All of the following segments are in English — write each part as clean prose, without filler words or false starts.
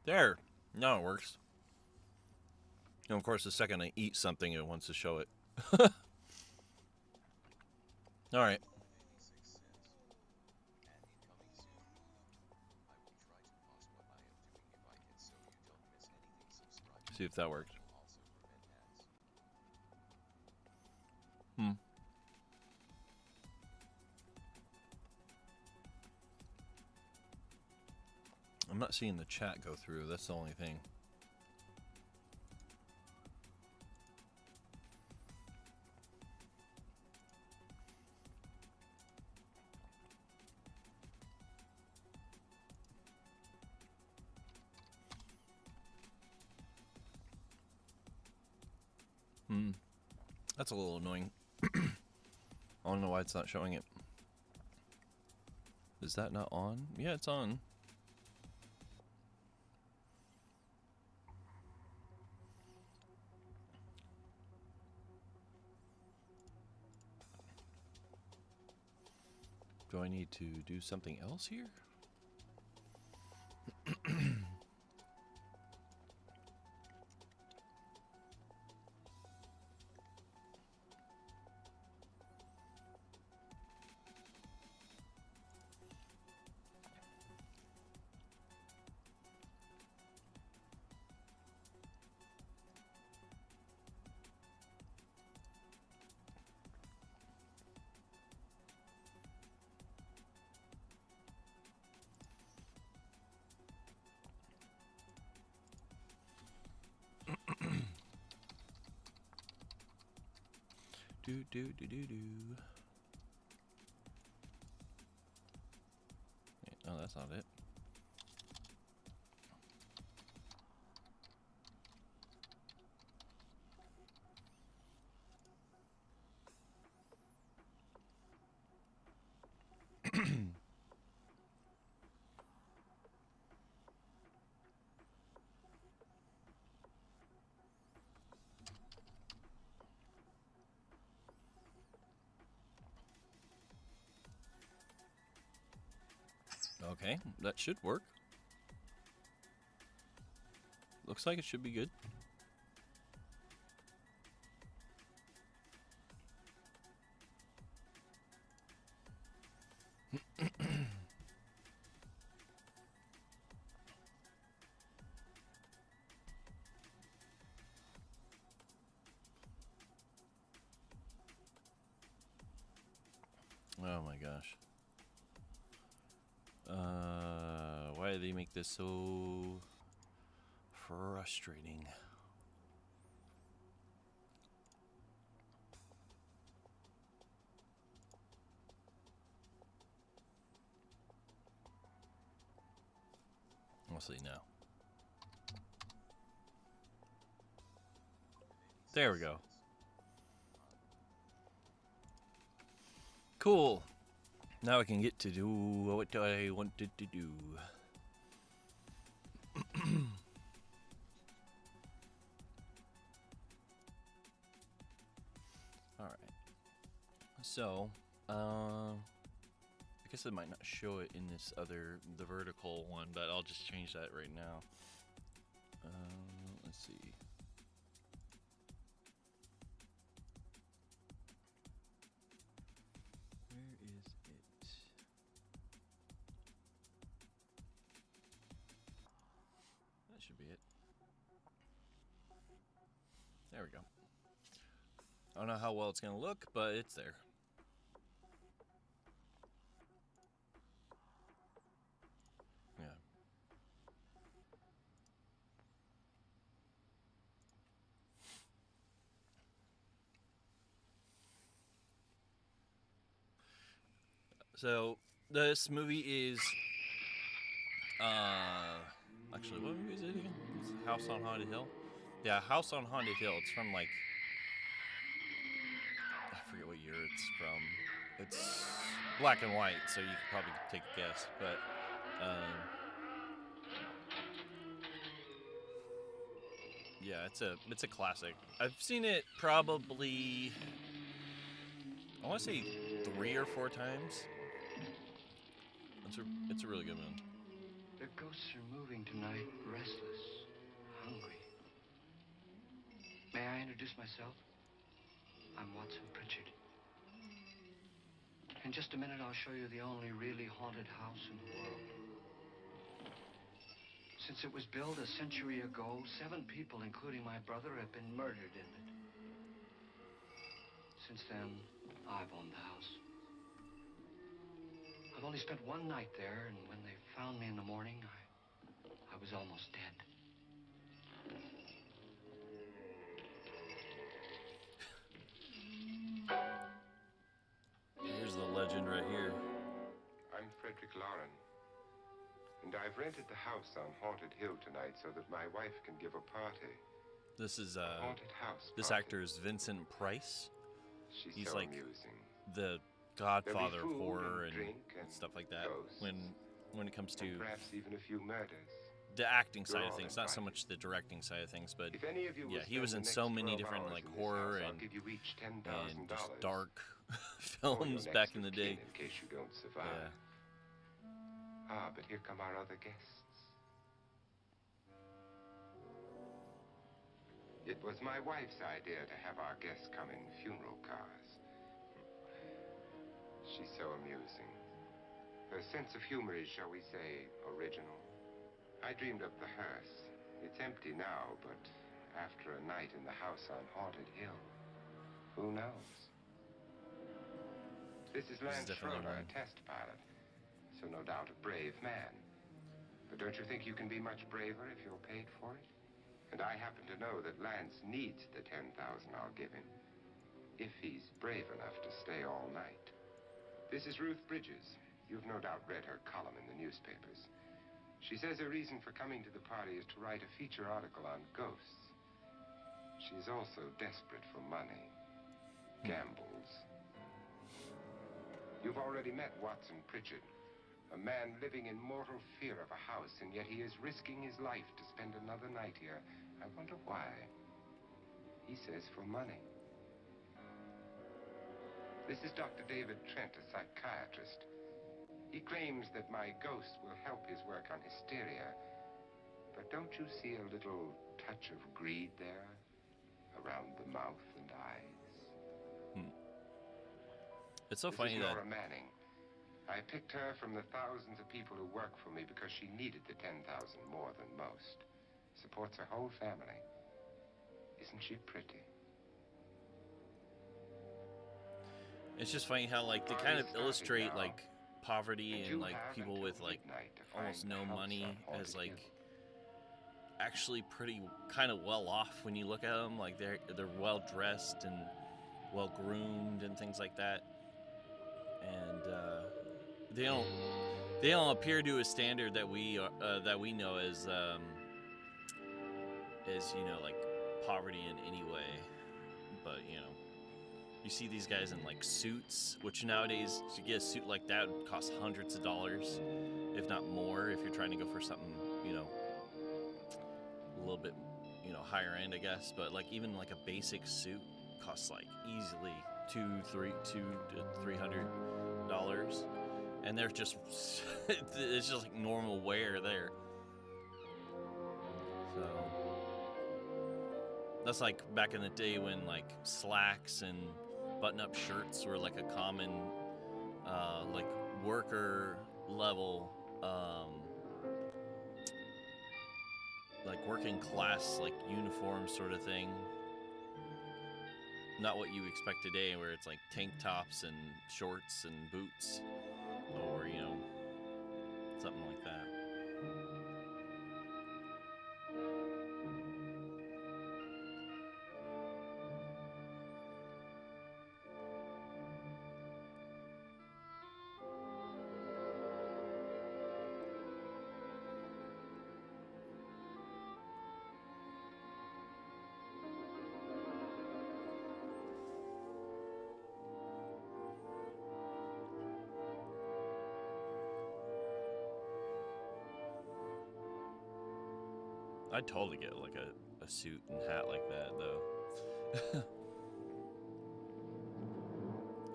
There. Now it works. And of course, the second I eat something, it wants to show it. All right. See if that worked. I'm not seeing the chat go through. That's the only thing. That's a little annoying. I don't know why it's not showing it. Is that not on? Yeah, it's on. Do I need to do something else here? Do. No, that's not it. Okay, that should work. Looks like it should be good. Oh my gosh. Why do they make this so frustrating? We'll see now. There we go. Cool. Now I can get to do what I wanted to do. Alright. So, I guess it might not show it in this other, the vertical one, but I'll just change that right now. Let's see. Where is it? That should be it. There we go. I don't know how well it's going to look, but it's there. Yeah. So, this movie is, actually, what movie is it again? It's House on Haunted Hill? Yeah, House on Haunted Hill. It's from, like, I forget what year it's from. It's black and white, so you could probably take a guess, but, yeah, it's a classic. I've seen it probably, I want to say 3 or 4 times. It's a really good one. Ghosts are moving tonight, restless, hungry. May I introduce myself? I'm Watson Pritchard. In just a minute, I'll show you the only really haunted house in the world. Since it was built a century ago, 7 people, including my brother, have been murdered in it. Since then, I've owned the house. I've only spent one night there, and when they found me in the morning, I was almost dead. Here's the legend right here. I'm Frederick Lauren, and I've rented the house on Haunted Hill tonight so that my wife can give a party. This is Haunted house this party. actor is Vincent Price. She's He's so like amusing. the godfather of There'll be food horror and drink and stuff like that. ghosts, When it comes to and perhaps even a few murders. the acting You're side of all things, not so invited. much the directing side of things, but If any of you yeah, will he was spend in the so next many 12 different hours like in this horror house, and I'll give you each $10,000 just dark for your films next back in of the day. kin in case you don't survive. Yeah. Ah, but here come our other guests. It was my wife's idea to have our guests come in funeral cars. She's so amusing. Her sense of humor is, shall we say, original. I dreamed up the hearse. It's empty now, but after a night in the house on Haunted Hill, who knows? This is Lance definitely Schroeder, one. a test pilot, so no doubt a brave man. But don't you think you can be much braver if you're paid for it? And I happen to know that Lance needs the $10,000 I'll give him, if he's brave enough to stay all night. This is Ruth Bridges. You've no doubt read her column in the newspapers. She says her reason for coming to the party is to write a feature article on ghosts. She's also desperate for money. Gambles. You've already met Watson Pritchard, a man living in mortal fear of a house, and yet he is risking his life to spend another night here. I wonder why. He says for money. This is Dr. David Trent, a psychiatrist. He claims that my ghost will help his work on hysteria. But don't you see a little touch of greed there? Around the mouth and eyes? It's so This funny is that Laura Manning. I picked her from the thousands of people who work for me because she needed the $10,000 more than most. Supports her whole family. Isn't she pretty? it's just funny how like they Party's kind of starting illustrate now. like poverty And and you like have people until with like midnight to almost find no the house money on as Haunted like Hill. actually pretty kind of well off when you look at them. Like they're well dressed and well groomed and things like that, and they don't appear to a standard that we know as you know, like poverty in any way. But you know, you see these guys in like suits, which nowadays to get a suit like that would cost hundreds of dollars, if not more, if you're trying to go for something, you know, a little bit, you know, higher end, I guess. But like even like a basic suit costs like easily $200 to $300, and they're just it's just like normal wear there. So that's like back in the day when like slacks and button-up shirts were like a common like worker level like working class like uniform sort of thing. Not what you expect today, where it's like tank tops and shorts and boots, or you know, something like that. I'd totally get like a suit and hat like that, though.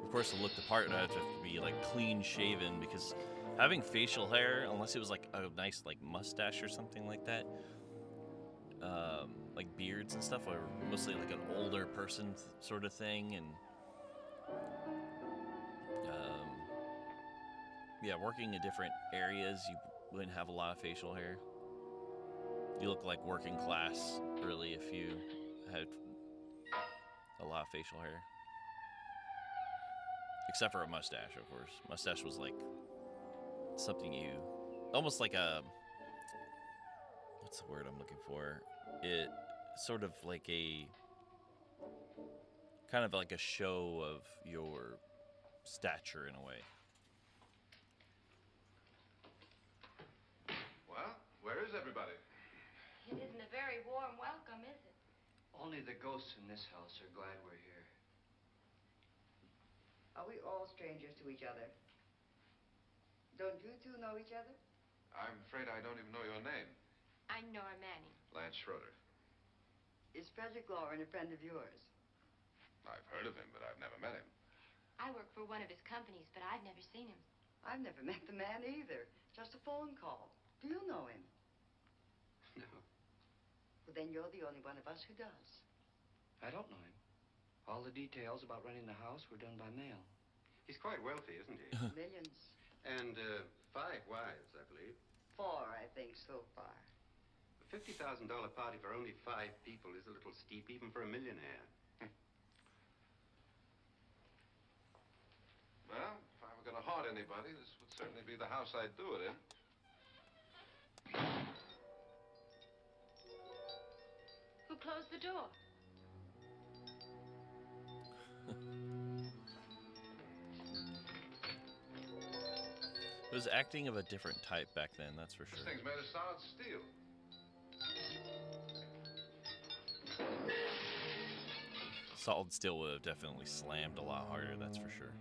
Of course, to look the part, I'd have to be like clean shaven, because Having facial hair, unless it was like a nice like mustache or something like that, like beards and stuff, or mostly like an older person sort of thing, and yeah, working in different areas, you wouldn't have a lot of facial hair. You look like working class, really, if you had a lot of facial hair. Except for a mustache, of course. Mustache was like something you, almost like a, what's the word I'm looking for? It sort of like a, kind of like a show of your stature in a way. Well, where is everybody? It isn't a very warm welcome, is it? Only the ghosts in this house are glad we're here. Are we all strangers to each other? Don't you two know each other? I'm afraid I don't even know your name. I'm Nora Manning. Lance Schroeder. Is Frederick Lauren a friend of yours? I've heard of him, but I've never met him. I work for one of his companies, but I've never seen him. I've never met the man either. Just a phone call. Do you know him? No, Well, then you're the only one of us who does. I don't know him. All the details about running the house were done by mail. He's quite wealthy, isn't he? Millions. And 5 wives, I believe. 4, I think, so far. A $50,000 party for only 5 people is a little steep, even for a millionaire. Well, if I were going to haunt anybody, this would certainly be the house I'd do it in. Who closed the door? It was acting of a different type back then, that's for This sure. thing's made of solid steel. Solid steel would have definitely slammed a lot harder, that's for sure.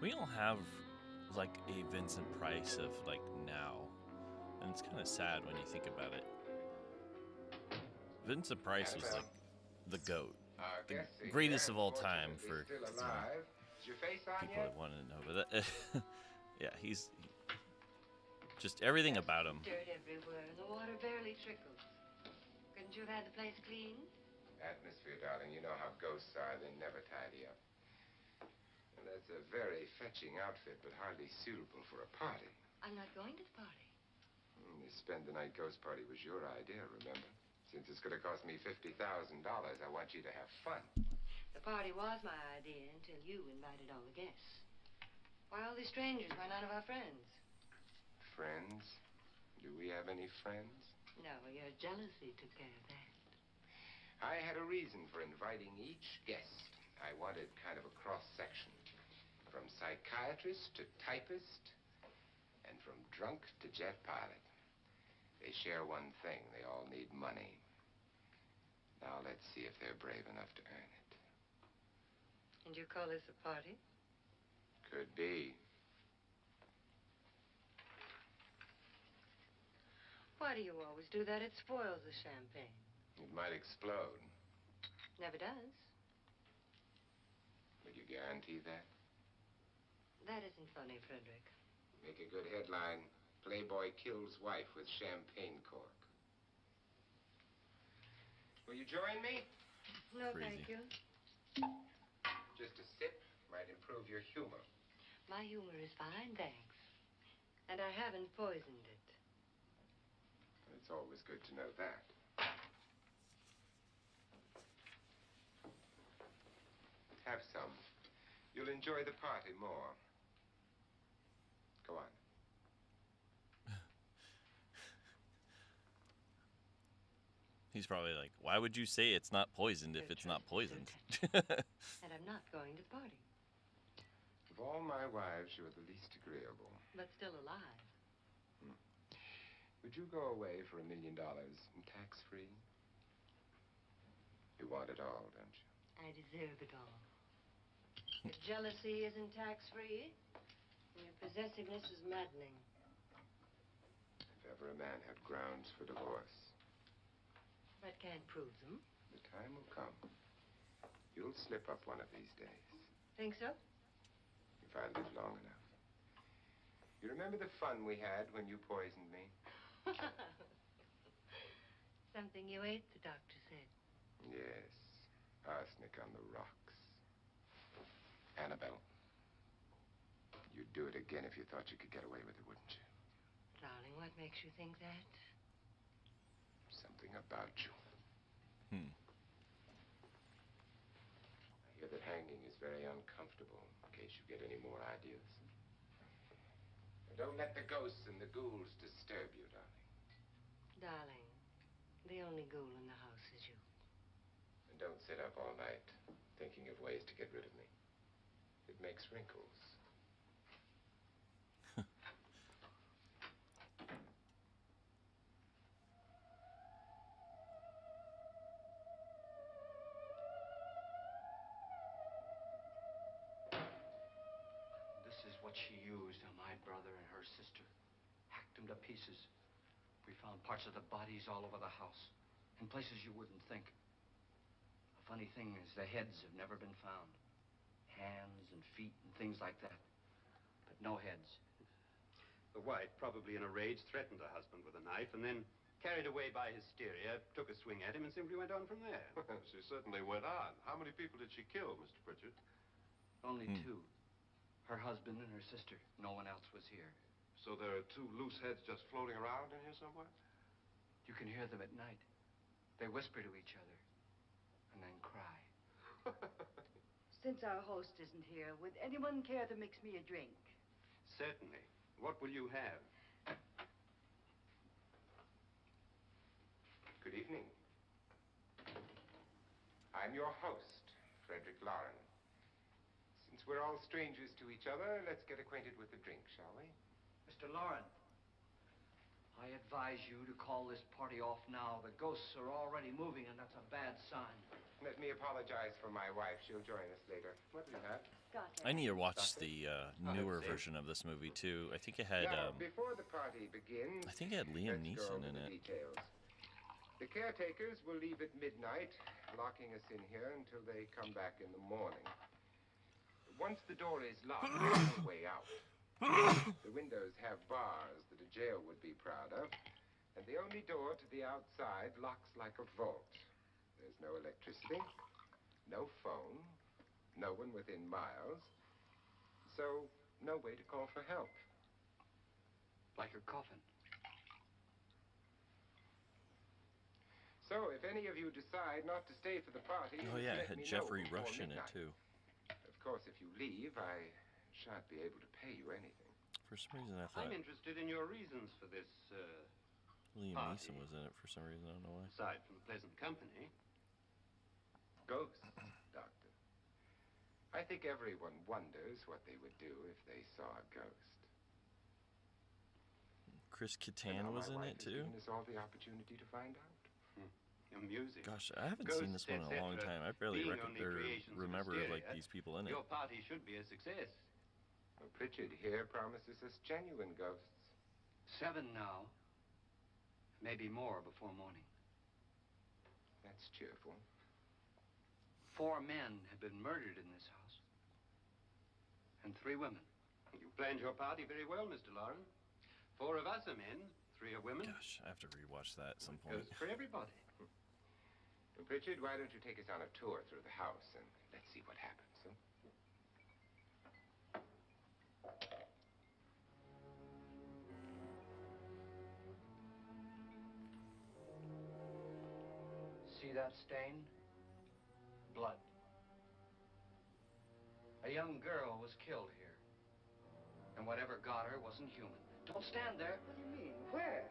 We don't have like a Vincent Price of like now, and it's kind of sad when you think about it. Vincent Price was like the GOAT, the greatest of all time for Still alive. Is your face on people yet? that wanted to know. But that, yeah, he's just everything about him. Dirt everywhere, and the water barely trickles. Couldn't you have had the place clean? Atmosphere, darling. You know how ghosts are. They never tidy up. And that's a very fetching outfit, but hardly suitable for a party. I'm not going to the party. The spend the night ghost party was your idea, remember? Since it's going to cost me $50,000, I want you to have fun. The party was my idea until you invited all the guests. Why, all these strangers were none of our friends. Friends? Do we have any friends? No, your jealousy took care of that. I had a reason for inviting each guest. I wanted kind of a cross-section. From psychiatrist to typist, and from drunk to jet pilot. They share one thing. They all need money. Now let's see if they're brave enough to earn it. And you call this a party? Could be. Why do you always do that? It spoils the champagne. It might explode. Never does. Will you guarantee that? That isn't funny, Frederick. Make a good headline. Playboy kills wife with champagne cork. Will you join me? No, Crazy. thank you. Just a sip might improve your humor. My humor is fine, thanks. And I haven't poisoned it. It's always good to know that. Have some. You'll enjoy the party more. Go on. He's probably like, why would you say it's not poisoned if it's not poisoned? And I'm not going to the party, Of all my wives, you're the least agreeable. but still alive. Would you go away for $1 million and tax-free? You want it all, don't you? I deserve it all. If jealousy isn't tax-free, your possessiveness is maddening. If ever a man had grounds for divorce. That can't prove them. The time will come. You'll slip up one of these days. Think so? If I live long enough. You remember the fun we had when you poisoned me? Something you ate, the doctor said. Yes. Arsenic on the rocks. Annabelle. You'd do it again if you thought you could get away with it, wouldn't you? Darling, what makes you think that? Something about you. I hear that hanging is very uncomfortable, in case you get any more ideas. And don't let the ghosts and the ghouls disturb you, darling. Darling, the only ghoul in the house is you. And don't sit up all night thinking of ways to get rid of me. It makes wrinkles. This is what she used on my brother and her sister. Hacked them to pieces. We found parts of the bodies all over the house. In places you wouldn't think. The funny thing is the heads have never been found. Hands and feet and things like that. But no heads. The wife, probably in a rage, threatened her husband with a knife and then, carried away by hysteria, took a swing at him and simply went on from there. She certainly went on. How many people did she kill, Mr. Pritchard? Only two. Her husband and her sister. No one else was here. So there are two loose heads just floating around in here somewhere? You can hear them at night. They whisper to each other and then cry. Since our host isn't here, would anyone care to mix me a drink? Certainly. What will you have? Good evening. I'm your host, Frederick Lauren. Since we're all strangers to each other, let's get acquainted with the drink, shall we? Mr. Lauren, I advise you to call this party off now. The ghosts are already moving, and that's a bad sign. Let me apologize for my wife. She'll join us later. What do you have? Got I need to watch the newer version of this movie too. I think it had Now, before the party begins, I think it had Liam let's go Neeson over in the it. details. The caretakers will leave at midnight, locking us in here until they come back in the morning. Once the door is locked, there's no way out. The windows have bars that a jail would be proud of, and the only door to the outside locks like a vault. There's no electricity, no phone, no one within miles, so no way to call for help. Like a coffin. So if any of you decide not to stay for the party, Oh yeah, it let had me Jeffrey know before Rush in it midnight. too. Of course, if you leave, I shan't be able to pay you anything. For some reason, I thought I'm interested in your reasons for this, Liam party. Neeson was in it for some reason. I don't know why. aside from pleasant company. Ghosts, Doctor. I think everyone wonders what they would do if they saw a ghost. Chris And Kattan now was my in wife it has too. given us all the opportunity to find out. Amusing. Gosh, I haven't Ghosts, seen this one in a long etc., time. I barely being only creations of remember hysteria, like these people in it. Your party should be a success. Well, Pritchard here promises us genuine ghosts. 7 now. Maybe more before morning. That's cheerful. 4 men have been murdered in this house. And 3 women. You planned your party very well, Mr. Lauren. 4 of us are men, 3 are women. Gosh, I have to rewatch that at some point. Goes for everybody. Well, Pritchard, why don't you take us on a tour through the house and let's see what happens, huh? See that stain? Blood. A young girl was killed here. And whatever got her wasn't human. Don't stand there. What do you mean? Where?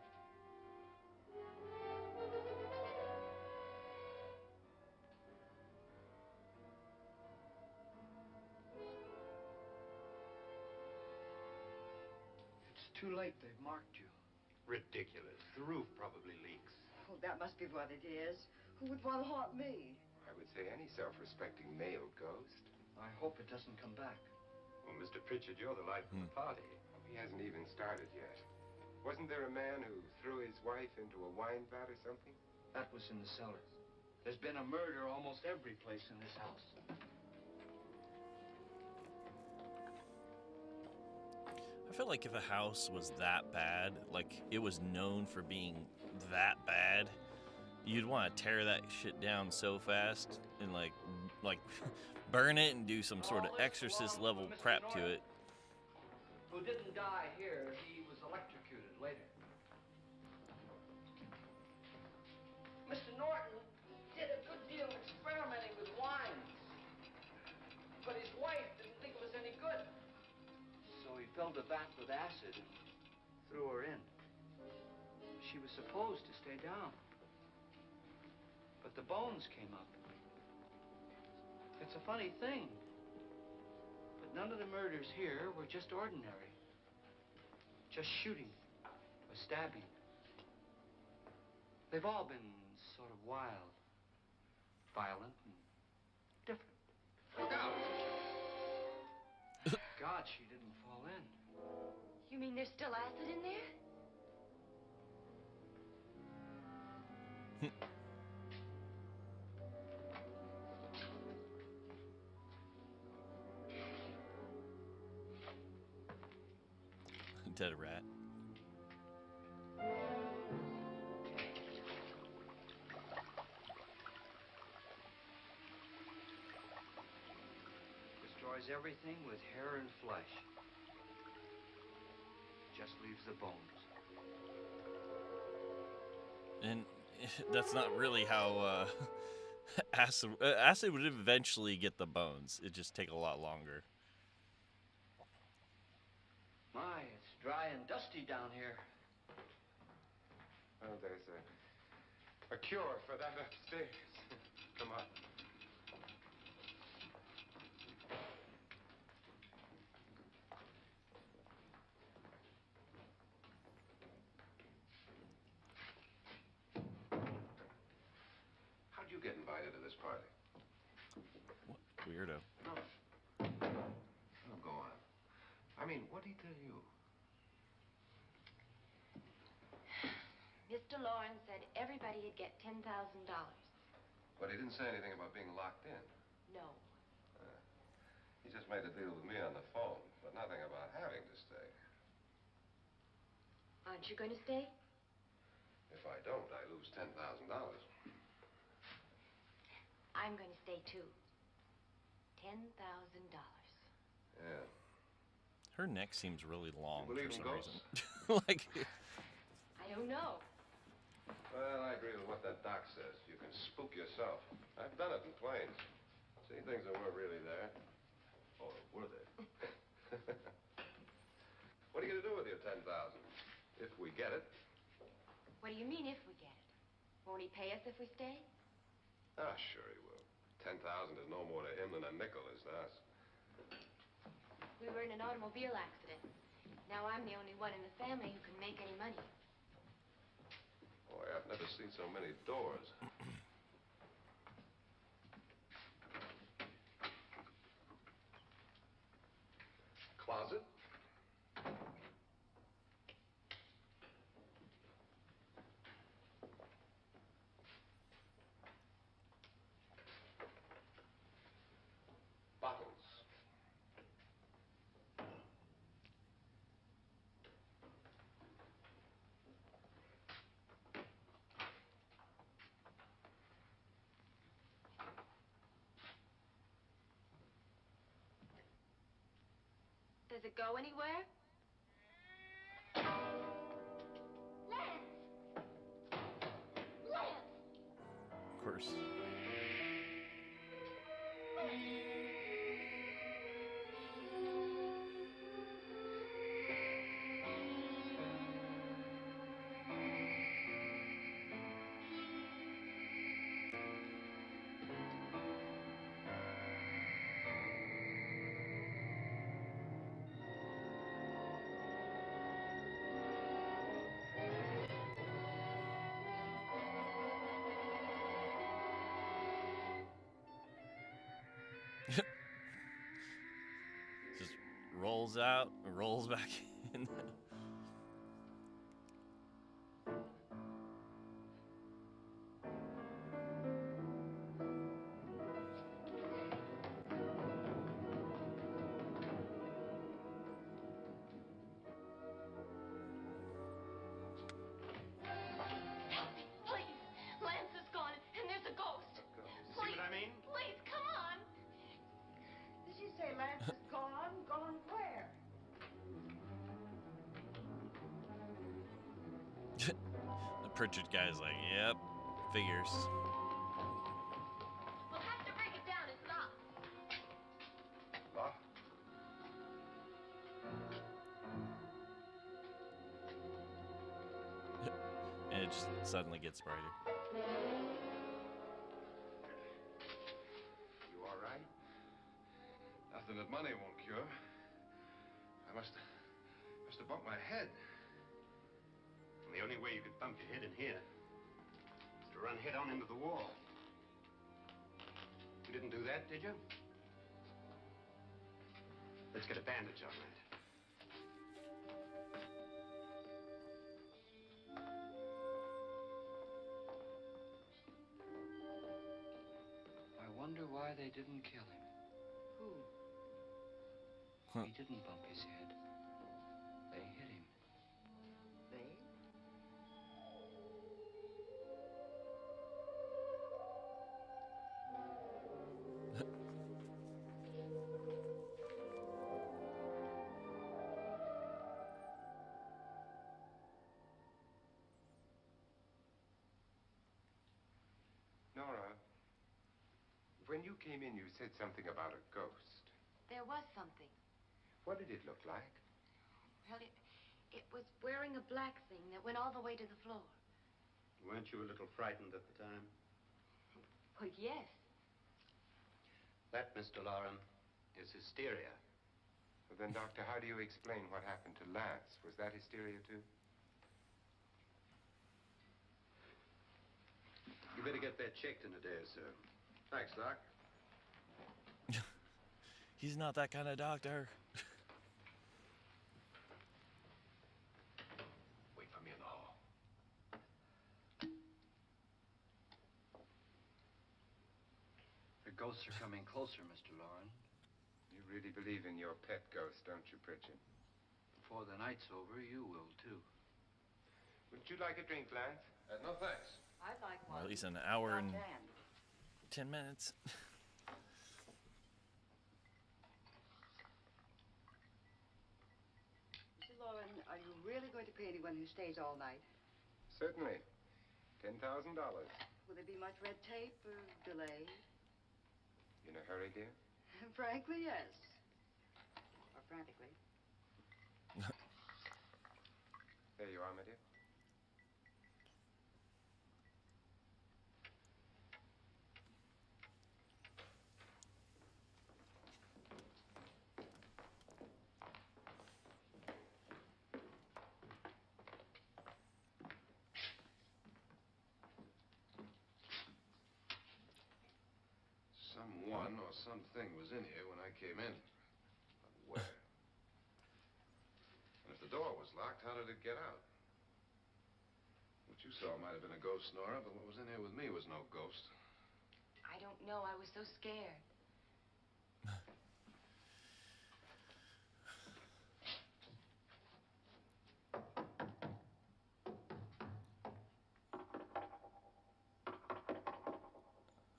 It's too late. They've marked you. Ridiculous. The roof probably leaks. Oh, that must be what it is. Who would want to haunt me? I would say any self-respecting male ghost. I hope it doesn't come back. Well, Mr. Pritchard, you're the life of the party. He hasn't even started yet. Wasn't there a man who threw his wife into a wine vat or something? That was in the cellar. There's been a murder almost every place in this house. I feel like if a house was that bad, like it was known for being that bad, you'd want to tear that shit down so fast and like burn it and do some sort of exorcist level crap to it. Who didn't die here, he was electrocuted later. Mr. Norton did a good deal of experimenting with wines, but his wife didn't think it was any good. So he filled the vat with acid and threw her in. She was supposed to stay down, but the bones came up. It's a funny thing, but none of the murders here were just ordinary. Just shooting or stabbing. They've all been sort of wild, violent, and different. Look out! God, she didn't fall in. You mean there's still acid in there? Dead rat. Destroys everything with hair and flesh. Just leaves the bones. And that's not really how acid would eventually get the bones. It'd just take a lot longer. My, it's dry and dusty down here. Oh, there's a cure for that upstairs. Come on. How'd you get invited to this party? What weirdo. Oh, go on. I mean, what did he tell you? Mr. Lawrence said everybody'd get $10,000. But he didn't say anything about being locked in. No. He just made a deal with me on the phone, but nothing about having to stay. Aren't you going to stay? If I don't, I lose $10,000. I'm going to stay too. $10,000. Yeah. Her neck seems really long You believe for in some ghosts? reason. Like, I don't know. Well, I agree with what that doc says. You can spook yourself. I've done it in planes. Seen things that weren't really there. Or were they? What are you going to do with your $10,000? If we get it. What do you mean if we get it? Won't he pay us if we stay? Ah, sure he will. 10,000 is no more to him than a nickel is to us. We were in an automobile accident. Now I'm the only one in the family who can make any money. Boy, I've never seen so many doors. Closet? Bottles. Does it go anywhere? Lance! Lance! of course. Just rolls out, rolls back in. The Pritchard guy's like, yep, figures. We'll have to break it down. It's locked. Lock? And it just suddenly gets brighter. You all right? Nothing that money won't cure. I must have bumped my head. And the only way you could bump your head in here is to run head on into the wall. You didn't do that, did you? Let's get a bandage on that. I wonder why they didn't kill him. Who? He didn't bump his head. They hit him. They? Nora, when you came in, you said something about a ghost. There was something. What did it look like? Well, it was wearing a black thing that went all the way to the floor. Weren't you a little frightened at the time? Well, yes. That, Mr. Loren, is hysteria. Well, then, Doctor, how do you explain what happened to Lance? Was that hysteria, too? You better get that checked in a day or so. Thanks, Doc. He's not that kind of doctor. Wait for me in the hall. The ghosts are coming closer, Mr. Loren. You really believe in your pet ghost, don't you, Pritchard? Before the night's over, you will, too. Would you like a drink, Lance? No, thanks. I'd like Or one. at least an hour and Offhand. 10 minutes. Mrs. Loren, are you really going to pay anyone who stays all night? Certainly. $10,000. Will there be much red tape or delay? In a hurry, dear? Frankly, yes. Or frantically. There you are, my dear. Someone or something was in here when I came in. But where? And if the door was locked, how did it get out? What you saw might have been a ghost, Nora, but what was in here with me was no ghost. I don't know. I was so scared.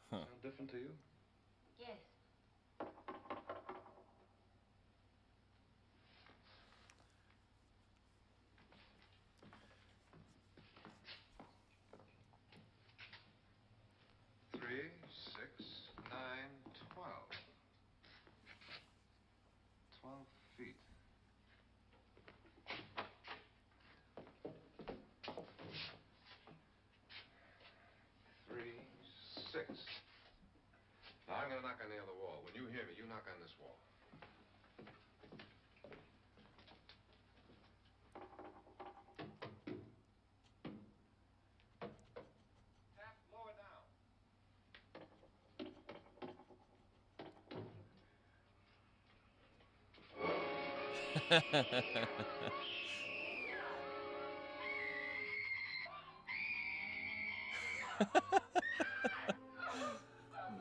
Sound different to you? Yes. Three, 6, 9, 12. 12 feet. Three, 6. Now I'm gonna knock on the other wall. When you hear me, you knock on this wall. Tap lower down.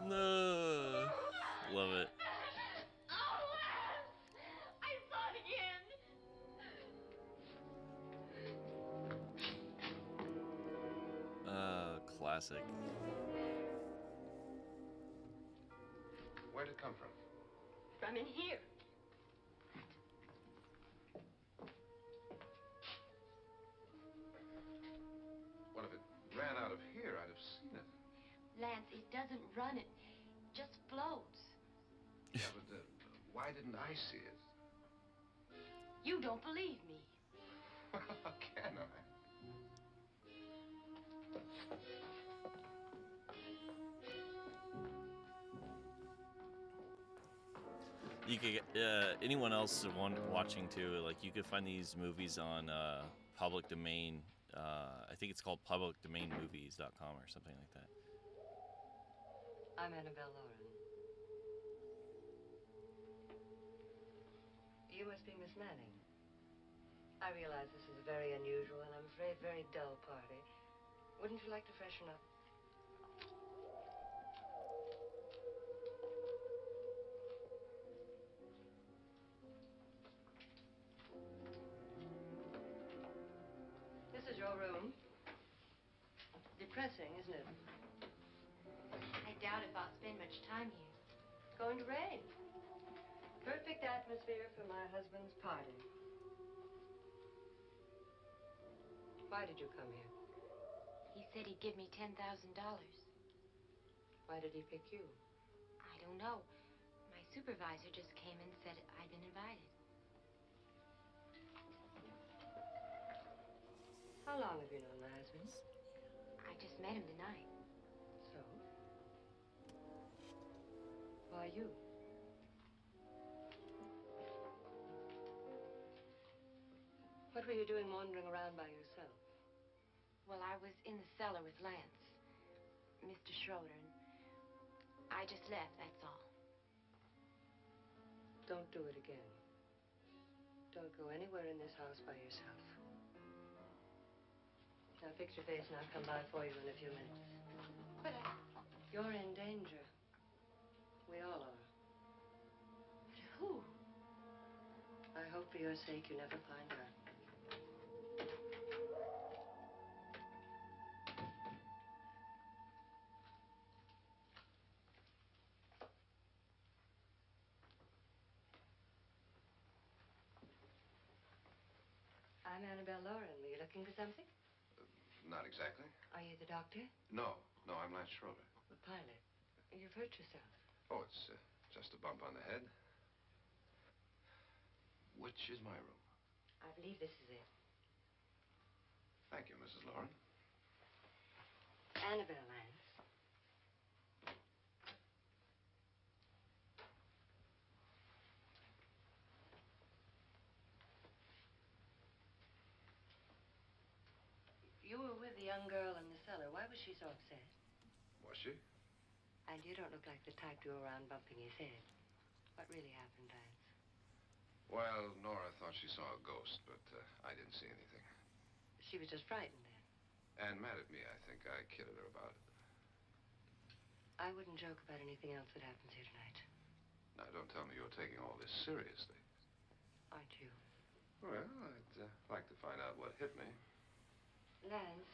No. Love it. Oh, I saw it again. Classic. Where'd it come from? From in here. Lance, it doesn't run, it just floats. Yeah, but why didn't I see it? You don't believe me. How can I? You could get, anyone else watching too, like you could find these movies on public domain. I think it's called publicdomainmovies.com or something like that. I'm Annabelle Lauren. You must be Miss Manning. I realize this is a very unusual and I'm afraid very dull party. Wouldn't you like to freshen up? This is your room. Depressing, isn't it? I doubt if I'll spend much time here. It's going to rain. Perfect atmosphere for my husband's party. Why did you come here? He said he'd give me $10,000. Why did he pick you? I don't know. My supervisor just came and said I'd been invited. How long have you known my husband? I just met him tonight. So? Why you? What were you doing wandering around by yourself? Well, I was in the cellar with Lance, Mr. Schroeder, and I just left, that's all. Don't do it again. Don't go anywhere in this house by yourself. Now fix your face and I'll come by for you in a few minutes. But You're in danger. We all are. but who? I hope for your sake you never find out. I'm Annabelle Lauren. Were you looking for something? Not exactly. Are you the doctor? No, I'm Lance Schroeder. The pilot. You've hurt yourself. Oh, it's just a bump on the head. Which is my room? I believe this is it. Thank you, Mrs. Lauren. Annabelle Lance. You were with the young girl in the cellar. Why was she so upset? Was she? And you don't look like the type to go around bumping his head. What really happened, Lance? Well, Nora thought she saw a ghost, but I didn't see anything. She was just frightened then. And mad at me, I think. I kidded her about it. I wouldn't joke about anything else that happens here tonight. Now, don't tell me you're taking all this seriously. Aren't you? Well, I'd like to find out what hit me. Lance,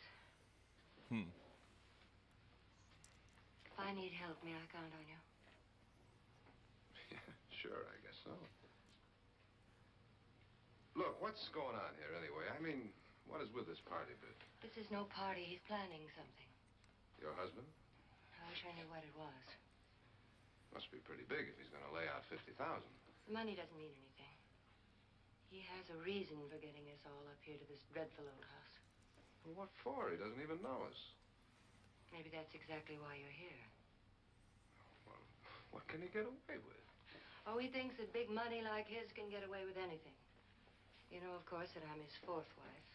if I need help, may I count on you? Yeah, sure, I guess so. Look, what's going on here anyway? I mean, what is with this party bit? This is no party. He's planning something. Your husband? I wish I knew what it was. Must be pretty big if he's going to lay out 50,000. The money doesn't mean anything. He has a reason for getting us all up here to this dreadful old house. Well, what for? He doesn't even know us. Maybe that's exactly why you're here. Well, what can he get away with? Oh, he thinks that big money like his can get away with anything. You know, of course, that I'm his fourth wife.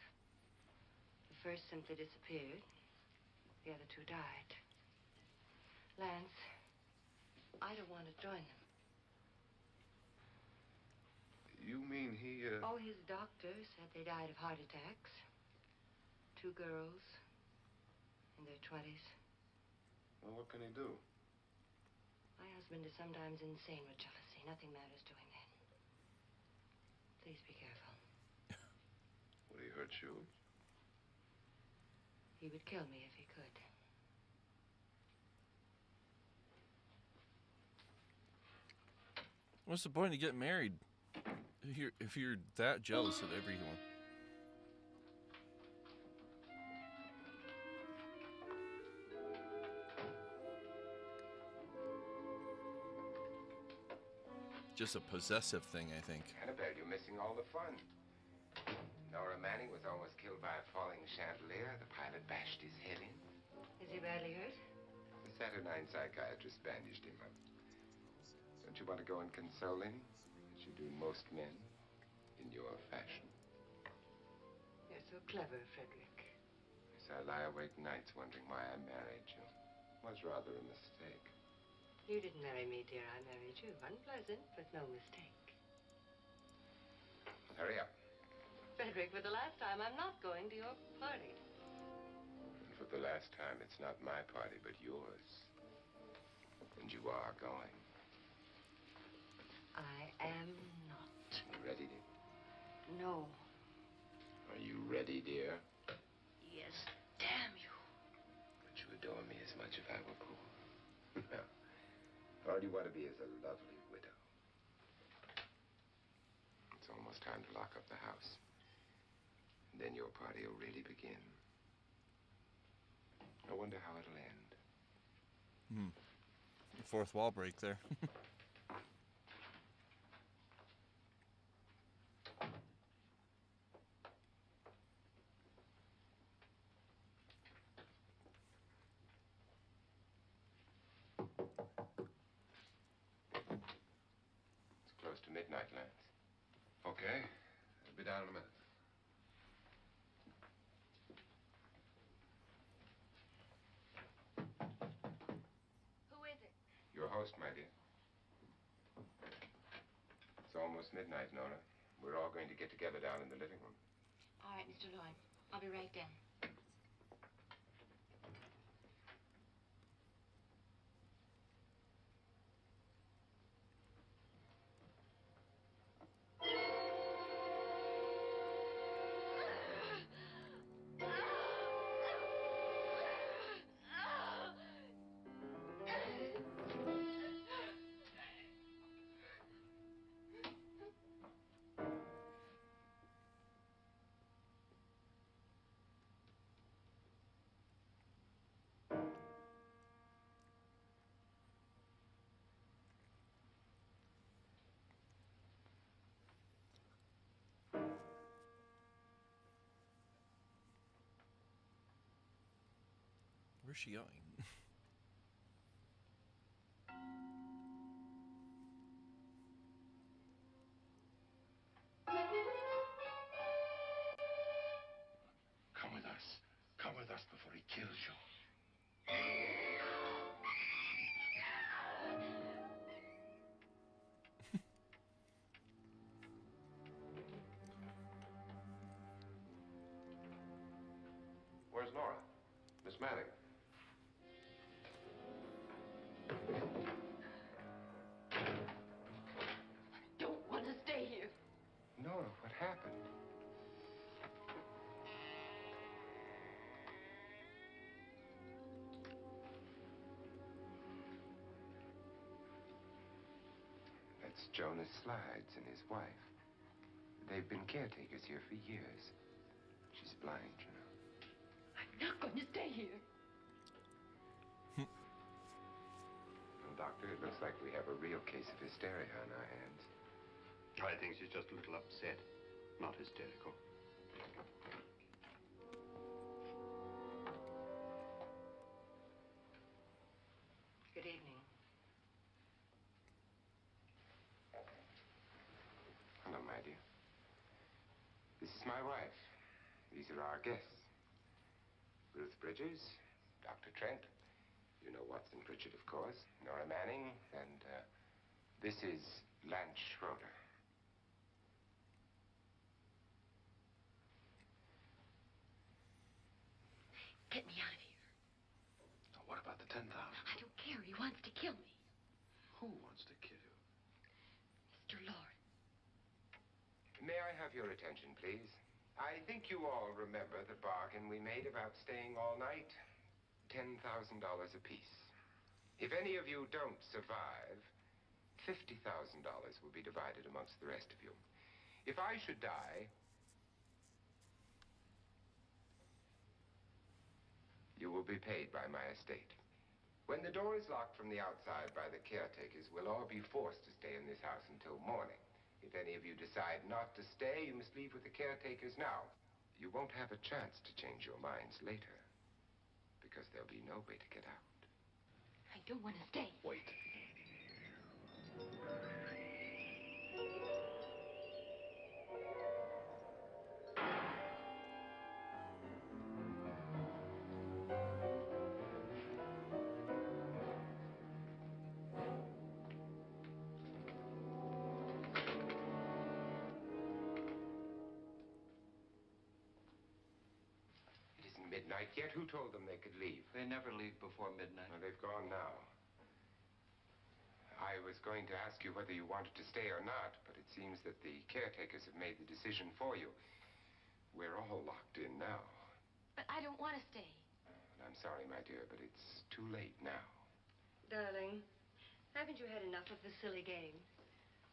The first simply disappeared. The other two died. Lance, I don't want to join them. You mean he, Oh, his doctor said they died of heart attacks. 2 girls in their 20s. Well, what can he do? My husband is sometimes insane with jealousy. Nothing matters to him then. Please be careful. Would he hurt you? He would kill me if he could. What's the point of getting married if you're that jealous of everyone? just a possessive thing, I think. Annabelle, you're missing all the fun. Nora Manning was almost killed by a falling chandelier. The pilot bashed his head in. Is he badly hurt? The saturnine psychiatrist bandaged him up. Don't you want to go and console him, as you do most men, in your fashion? You're so clever, Frederick. Yes, I lie awake nights wondering why I married you. It was rather a mistake. You didn't marry me, dear. I married you. Unpleasant, but no mistake. Hurry up. Frederick, for the last time, I'm not going to your party. And for the last time, it's not my party, but yours. And you are going. I am not. You ready, dear? No. Are you ready, dear? Yes, damn you. Would you adore me as much if I were poor? No. All you want to be is a lovely widow. It's almost time to lock up the house. And then your party will really begin. I wonder how it'll end. Fourth wall break there. It's close to midnight, Lance. Okay. I'll be down in a minute. Who is it? Your host, my dear. It's almost midnight, Nora. We're all going to get together down in the living room. All right, Mr. Lloyd. I'll be right down. Where's she going? Come with us. Come with us before he kills you. Where's Nora? Miss Manning. I don't want to stay here. Nora, what happened? That's Jonas Slides and his wife. They've been caretakers here for years. She's blind, you know. I'm not going to stay here. Well, Doctor, it looks like we have a real case of hysteria on our hands. I think she's just a little upset, not hysterical. Good evening. Hello, my dear. This is my wife. These are our guests. Ruth Bridgers, Dr. Trent. You know Watson Pritchard, of course. Nora Manning, and this is Lance Schroeder. Get me out of here. So what about the 10,000? I don't care. He wants to kill me. Who wants to kill you? Mr. Lord. May I have your attention, please? I think you all remember the bargain we made about staying all night. $10,000 apiece. If any of you don't survive, $50,000 will be divided amongst the rest of you. If I should die, you will be paid by my estate. When the door is locked from the outside by the caretakers, we'll all be forced to stay in this house until morning. If any of you decide not to stay, you must leave with the caretakers now. You won't have a chance to change your minds later, because there'll be no way to get out. I don't want to stay. Wait. It isn't midnight yet. Who told them they could leave? They never leave before midnight. Well, they've gone now. I was going to ask you whether you wanted to stay or not, but it seems that the caretakers have made the decision for you. We're all locked in now. But I don't want to stay. And I'm sorry, my dear, but it's too late now. Darling, haven't you had enough of the silly game?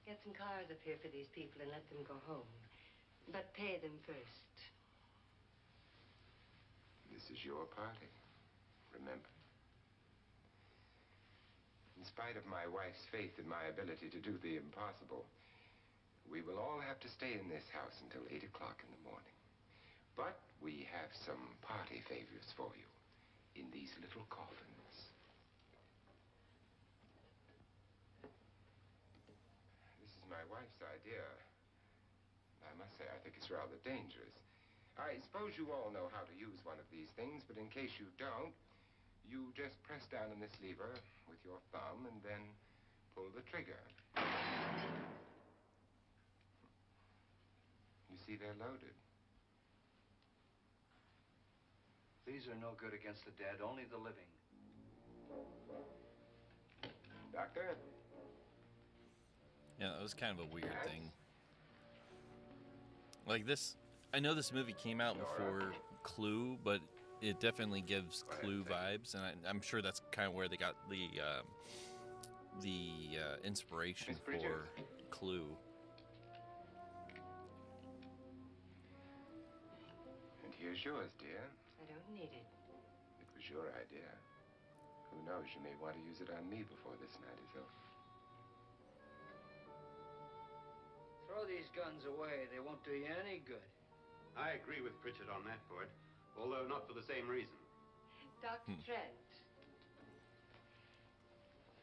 Get some cars up here for these people and let them go home. But pay them first. This is your party, remember? In spite of my wife's faith in my ability to do the impossible, we will all have to stay in this house until 8 o'clock in the morning. But we have some party favors for you in these little coffins. This is my wife's idea. I must say, I think it's rather dangerous. I suppose you all know how to use one of these things, but in case you don't, you just press down on this lever with your thumb and then pull the trigger. You see, they're loaded. These are no good against the dead, only the living. Doctor? Yeah, that was kind of a weird thing. Like this, I know this movie came out before Clue, but it definitely gives Clue vibes, and I'm sure that's kind of where they got the inspiration for Clue. And here's yours, dear. I don't need it. It was your idea. Who knows, you may want to use it on me before this night is over. Throw these guns away. They won't do you any good. I agree with Pritchard on that point, although not for the same reason. Dr. Trent,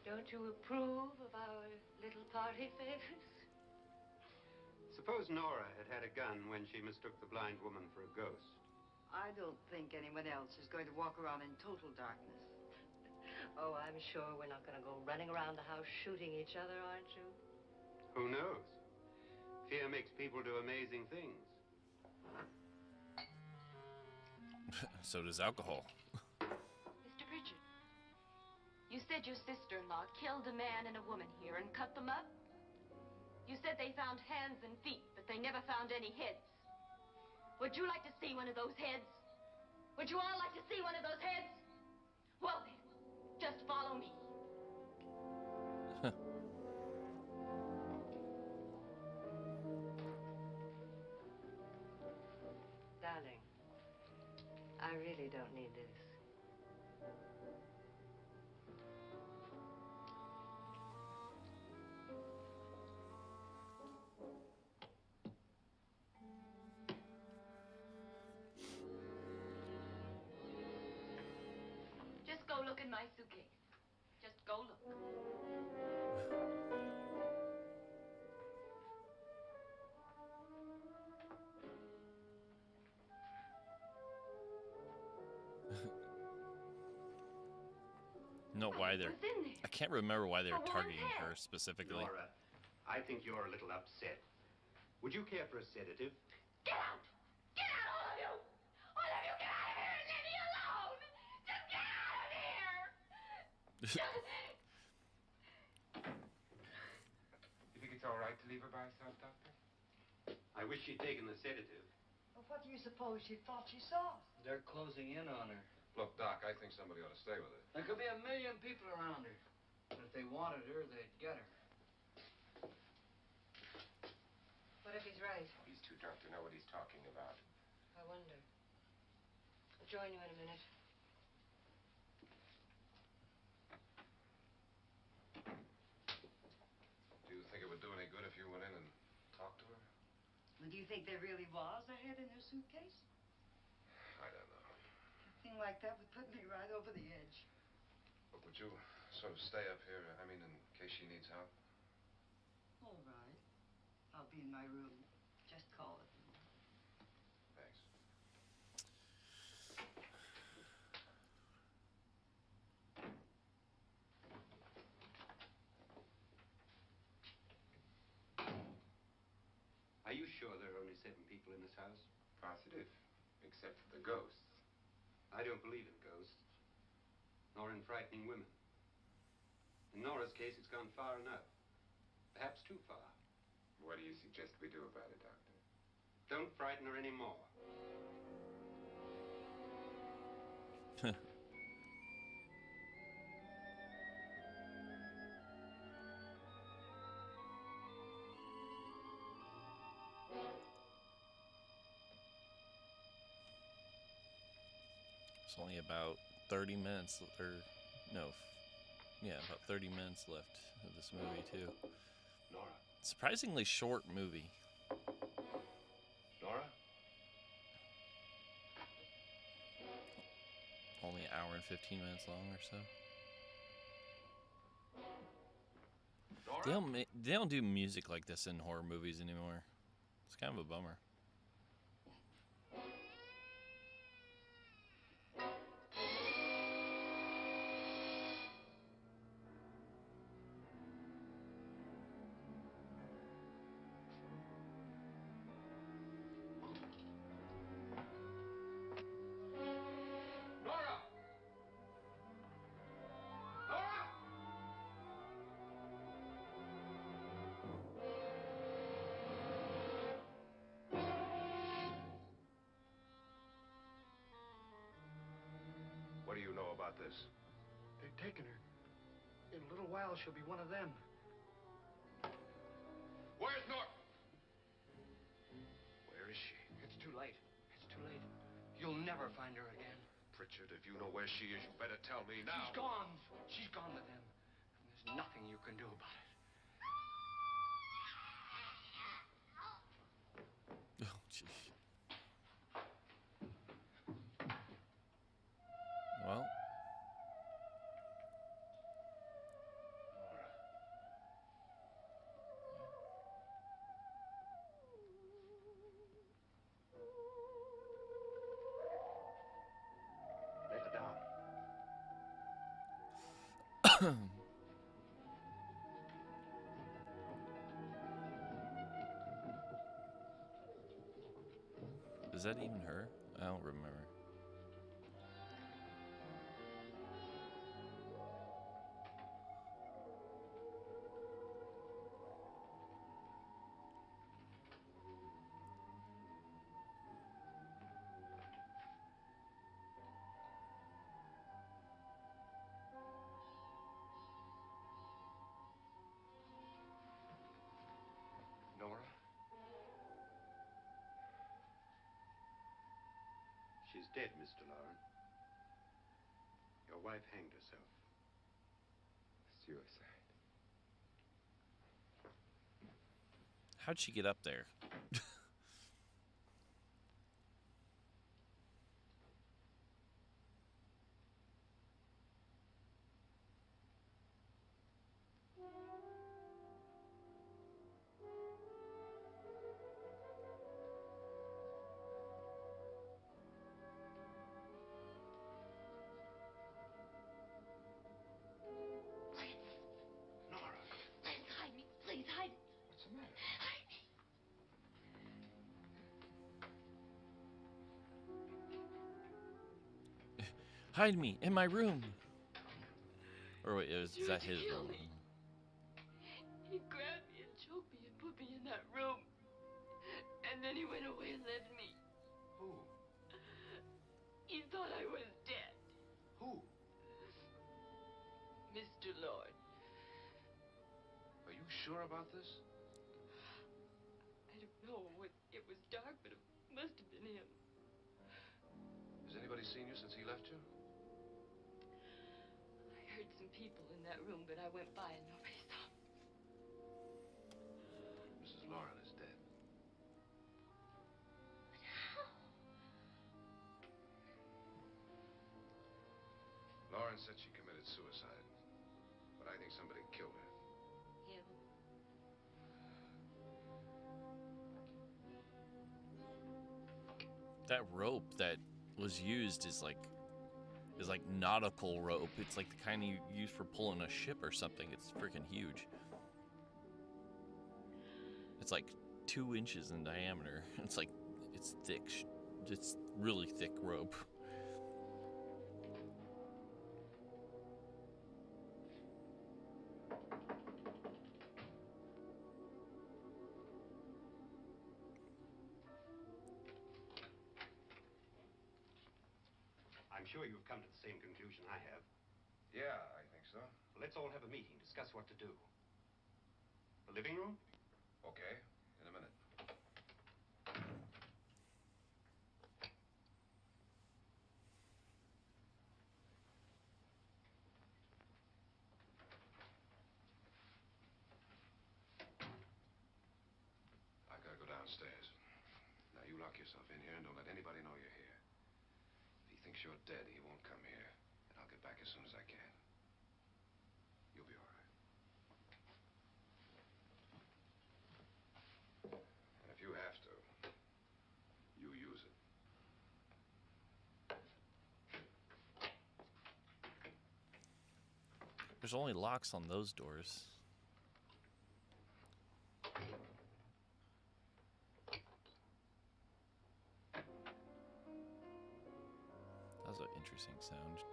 don't you approve of our little party favors? Suppose Nora had had a gun when she mistook the blind woman for a ghost. I don't think anyone else is going to walk around in total darkness. Oh, I'm sure we're not going to go running around the house shooting each other, aren't you? Who knows? Fear makes people do amazing things. So does alcohol. Mr. Pritchard, you said your sister-in-law killed a man and a woman here and cut them up? You said they found hands and feet, but they never found any heads. Would you like to see one of those heads? Would you all like to see one of those heads? Well then, just follow me. Darling, I really don't need this. Just go look in my suitcase. Just go look. No, why they're... What's in there? I can't remember why they were A woman's targeting head. her specifically. Nora, I think you're a little upset. Would you care for a sedative? Get out! Get out, all of you! All of you, get out of here and leave me alone! Just get out of here! You think it's all right to leave her by herself, Doctor? I wish she'd taken the sedative. Well, what do you suppose she thought she saw? They're closing in on her. Look, Doc, I think somebody ought to stay with her. There could be 1 million people around her. But if they wanted her, they'd get her. What if he's right? He's too drunk to know what he's talking about. I wonder. I'll join you in a minute. you went in and talked to her? Well, do you think there really was a head in her suitcase? I don't know. A thing like that would put me right over the edge. But would you sort of stay up here, I mean, in case she needs help? All right. I'll be in my room. Just call it. Thanks. Are you sure there are only 7 people in this house? Positive, except for the ghosts. I don't believe in ghosts, nor in frightening women. In Nora's case, it's gone far enough. Perhaps too far. What do you suggest we do about it, Doctor? Don't frighten her anymore. It's only about 30 minutes, or no, yeah, about 30 minutes left of this movie too. Nora? Surprisingly short movie. Nora? Only an hour and 15 minutes long or so. Nora? They don't do music like this in horror movies anymore. It's kind of a bummer. Nora! Nora! What do you know about this? They've taken her. In a little while, she'll be one of them. Where's Nora? Where is she? It's too late. It's too late. You'll never find her again. Pritchard, if you know where she is, you better tell me now. She's gone. She's gone with them. And there's nothing you can do about it. Oh, jeez. Well, Let her down. is that even her? I don't remember. Nora? She's dead, Mr. Lauren. Your wife hanged herself. Suicide. How'd she get up there? Nora? Please hide me. Please hide me. What's the matter? Hide me. Hide me in my room. Or wait, is that his Kill room? me. He grabbed me and choked me and put me in that room. And then he went away and left me. Who? He thought I was dead. Who? Mr. Lord. Are you sure about this? I don't know. It was dark, but it must have been him. Has anybody seen you since he left you? I heard some people in that room, but I went by and nobody saw me. Lauren said she committed suicide, but I think somebody killed her. Him. That rope that was used is like nautical rope. It's like the kind you use for pulling a ship or something. It's freaking huge. It's like 2 inches in diameter. It's thick. It's really thick rope. I'm sure you've come to the same conclusion I have. Yeah, I think so. Well, let's all have a meeting, discuss what to do. The living room? Okay, in a minute. I've got to go downstairs. Now, you lock yourself in here and don't let anybody know you're here. If he thinks you're dead, he won't come here. And I'll get back as soon as I can. You'll be all right. And if you have to, you use it. There's only locks on those doors. That was an interesting sound.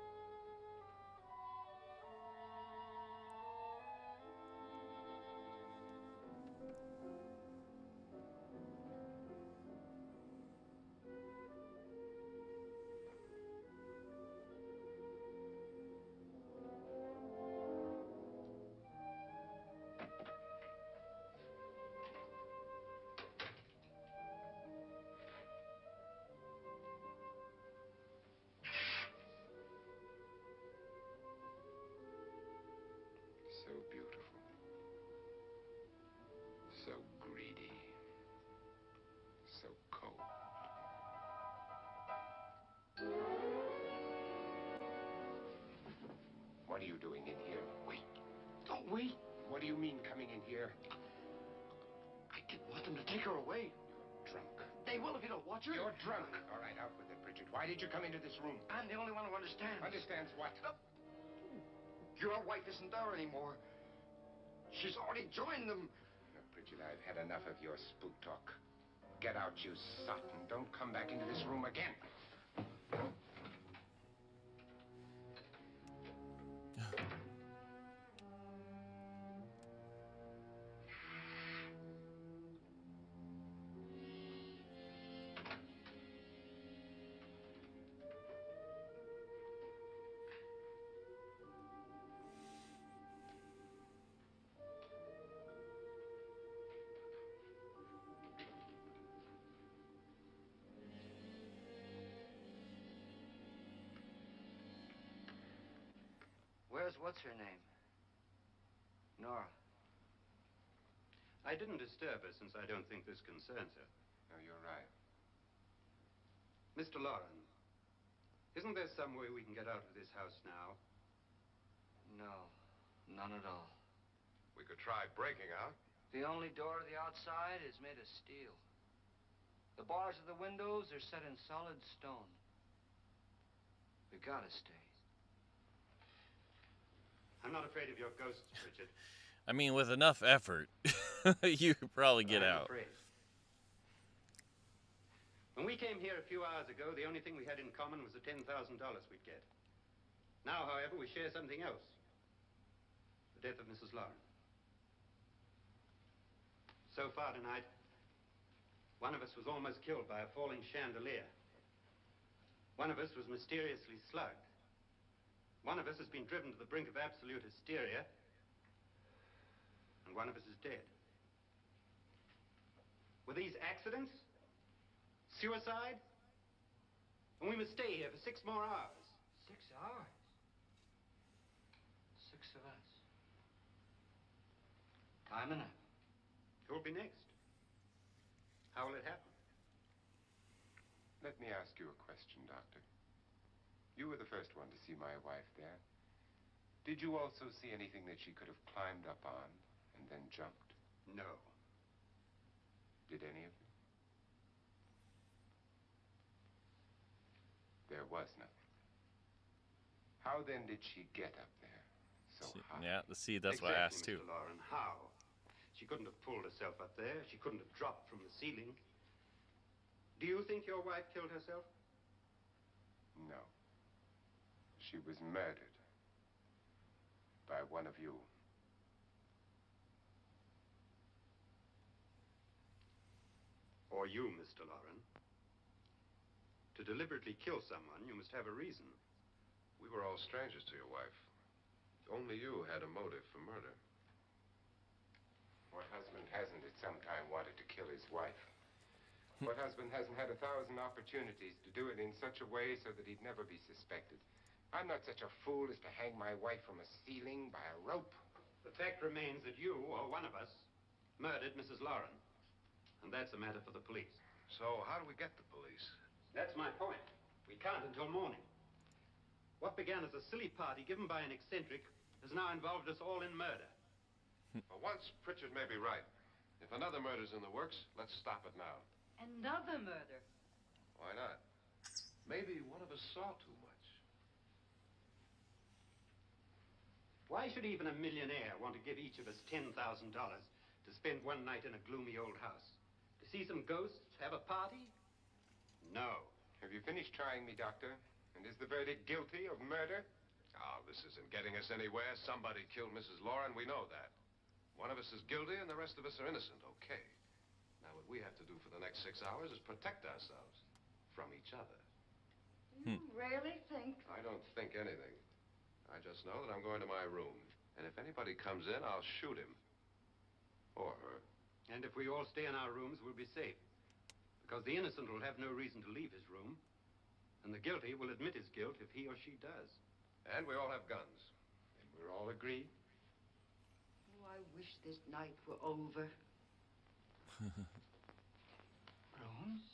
So beautiful. So greedy. So cold. What are you doing in here? Wait. Don't wait. What do you mean coming in here? I didn't want them to take her away. You're drunk. They will if you don't watch her. You're drunk. All right, out with it, Bridget. Why did you come into this room? I'm the only one who understands. Understands what? Your wife isn't there anymore. She's already joined them. No, Bridget, I've had enough of your spook talk. Get out, you sot, and don't come back into this room again. Where's what's her name? Nora. I didn't disturb her since I don't think this concerns her. No, you're right. Mr. Lauren, isn't there some way we can get out of this house now? No, none at all. We could try breaking out. The only door to the outside is made of steel. The bars of the windows are set in solid stone. We gotta stay. I'm not afraid of your ghosts, Richard. I mean, with enough effort, you could probably get I'm out. afraid. When we came here a few hours ago, the only thing we had in common was the $10,000 we'd get. Now, however, we share something else. The death of Mrs. Lauren. So far tonight, one of us was almost killed by a falling chandelier. One of us was mysteriously slugged. One of us has been driven to the brink of absolute hysteria. And one of us is dead. Were these accidents? Suicide? And we must stay here for 6 more hours. 6 hours? 6 of us. Time enough. Who'll be next? How will it happen? Let me ask you a question, Doctor. You were the first one to see my wife there. Did you also see anything that she could have climbed up on and then jumped? No. Did any of you? There was nothing. How then did she get up there so high? Yeah, that's what I asked too. Mr. Lauren, how? She couldn't have pulled herself up there. She couldn't have dropped from the ceiling. Do you think your wife killed herself? No. She was murdered by one of you. Or you, Mr. Lauren. To deliberately kill someone, you must have a reason. We were all strangers to your wife. Only you had a motive for murder. What husband hasn't at some time wanted to kill his wife? What husband hasn't had 1,000 opportunities to do it in such a way so that he'd never be suspected? I'm not such a fool as to hang my wife from a ceiling by a rope. The fact remains that you, or one of us, murdered Mrs. Lauren. And that's a matter for the police. So how do we get the police? That's my point. We can't until morning. What began as a silly party given by an eccentric has now involved us all in murder. For once, Pritchard may be right. If another murder's in the works, let's stop it now. Another murder. Why not? Maybe one of us saw too much. Why should even a millionaire want to give each of us $10,000 to spend one night in a gloomy old house? To see some ghosts, have a party? No. Have you finished trying me, Doctor? And is the verdict guilty of murder? Oh, this isn't getting us anywhere. Somebody killed Mrs. Lauren. We know that. One of us is guilty and the rest of us are innocent. Okay. Now, what we have to do for the next 6 hours is protect ourselves from each other. You really think? I don't think anything. I just know that I'm going to my room. And if anybody comes in, I'll shoot him. Or her. And if we all stay in our rooms, we'll be safe. Because the innocent will have no reason to leave his room. And the guilty will admit his guilt if he or she does. And we all have guns. And we're all agreed? Oh, I wish this night were over. Rooms?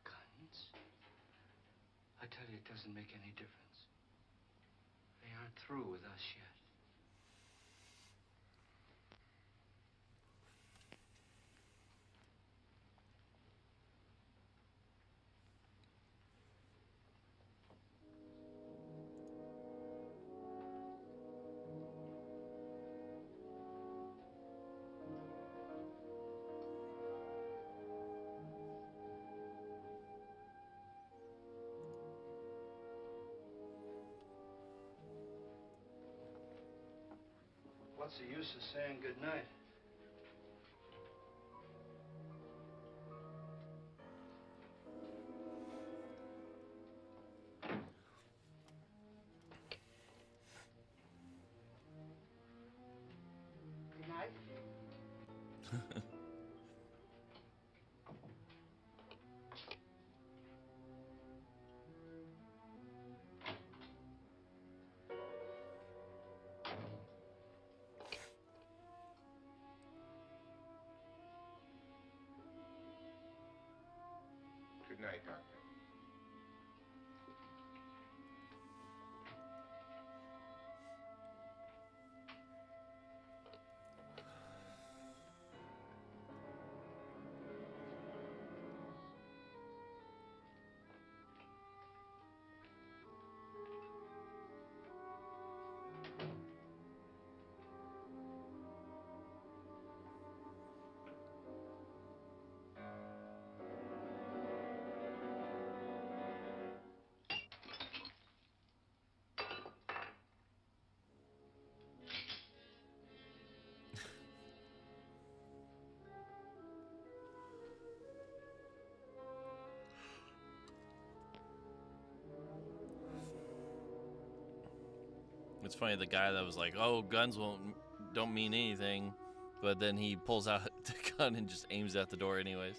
Guns? I tell you, it doesn't make any difference. They aren't through with us yet. What's the use of saying good night? Good night. Good night, Doctor. It's funny, the guy that was like, "Oh, guns don't mean anything," but then he pulls out the gun and just aims at the door anyways.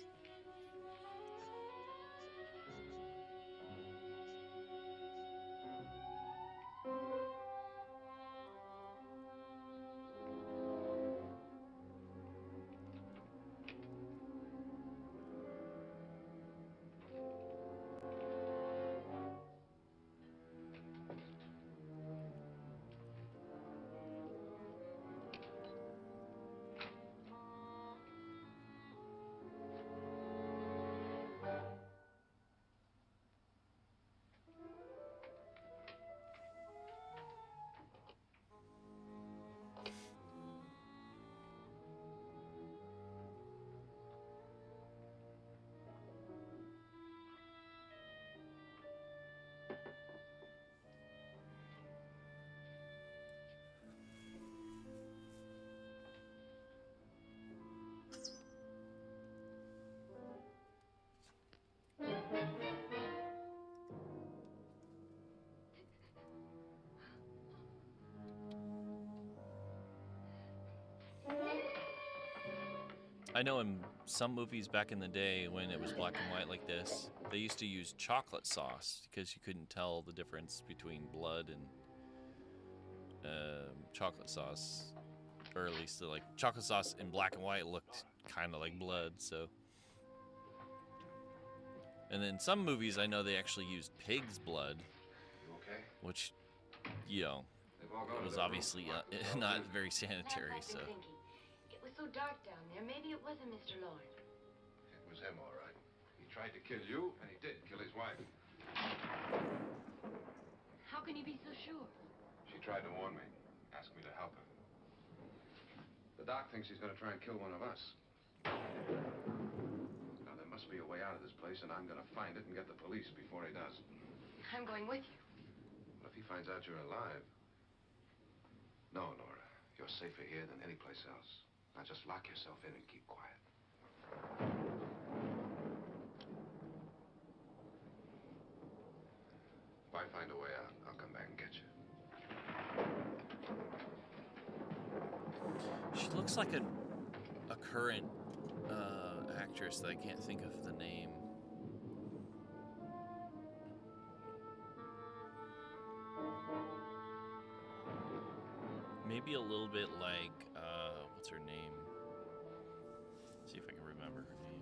I know in some movies back in the day when it was black and white like this, they used to use chocolate sauce because you couldn't tell the difference between blood and chocolate sauce, or at least like chocolate sauce in black and white looked kind of like blood. So, and then some movies I know they actually used pig's blood, You okay? which, you know, They've all gone it to was their obviously rooms. not very sanitary. I've So. been thinking. It was so dark down there. Maybe it wasn't Mr. Lawrence. It was him, all right. He tried to kill you, and he did kill his wife. How can you be so sure? She tried to warn me, asked me to help her. The doc thinks he's going to try and kill one of us. Now, there must be a way out of this place, and I'm going to find it and get the police before he does. I'm going with you. Well, if he finds out you're alive... No, Nora. You're safer here than any place else. Now, just lock yourself in and keep quiet. If I find a way out, I'll come back and get you. She looks like a current actress that I can't think of the name. Maybe a little bit like, what's her name? See if I can remember her name.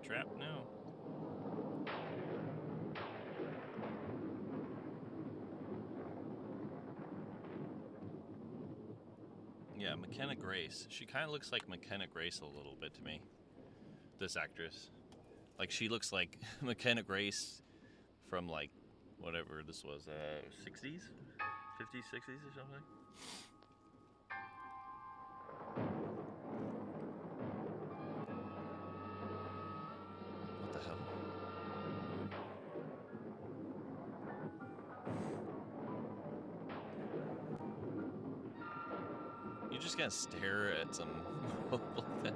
Trap? No. Yeah, McKenna Grace. She kind of looks like McKenna Grace a little bit to me. This actress. Like, she looks like McKenna Grace from, like, whatever this was, 60s? 50s, 60s or something? What the hell? You just gotta stare at some like that.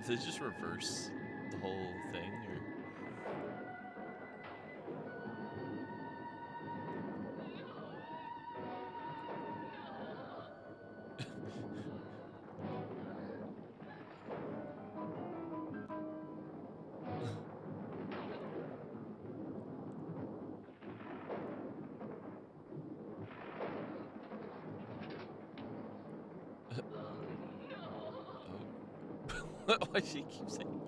Did it just reverse the whole thing, or? Why she keep saying?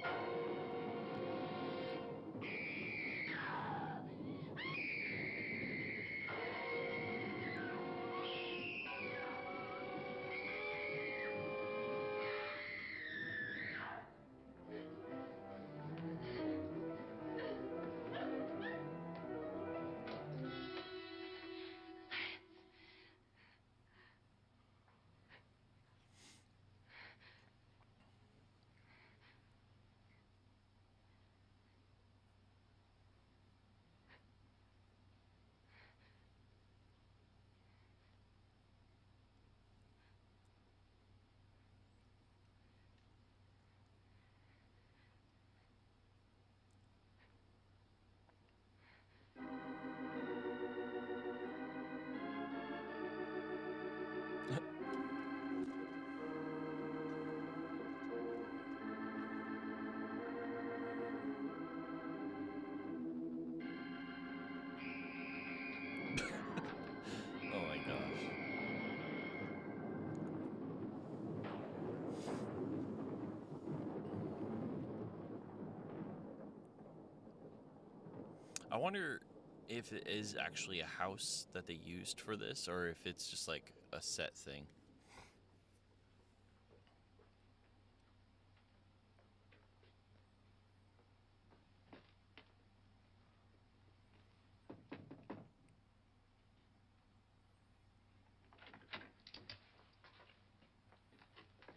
wonder if it is actually a house that they used for this, or if it's just like a set thing.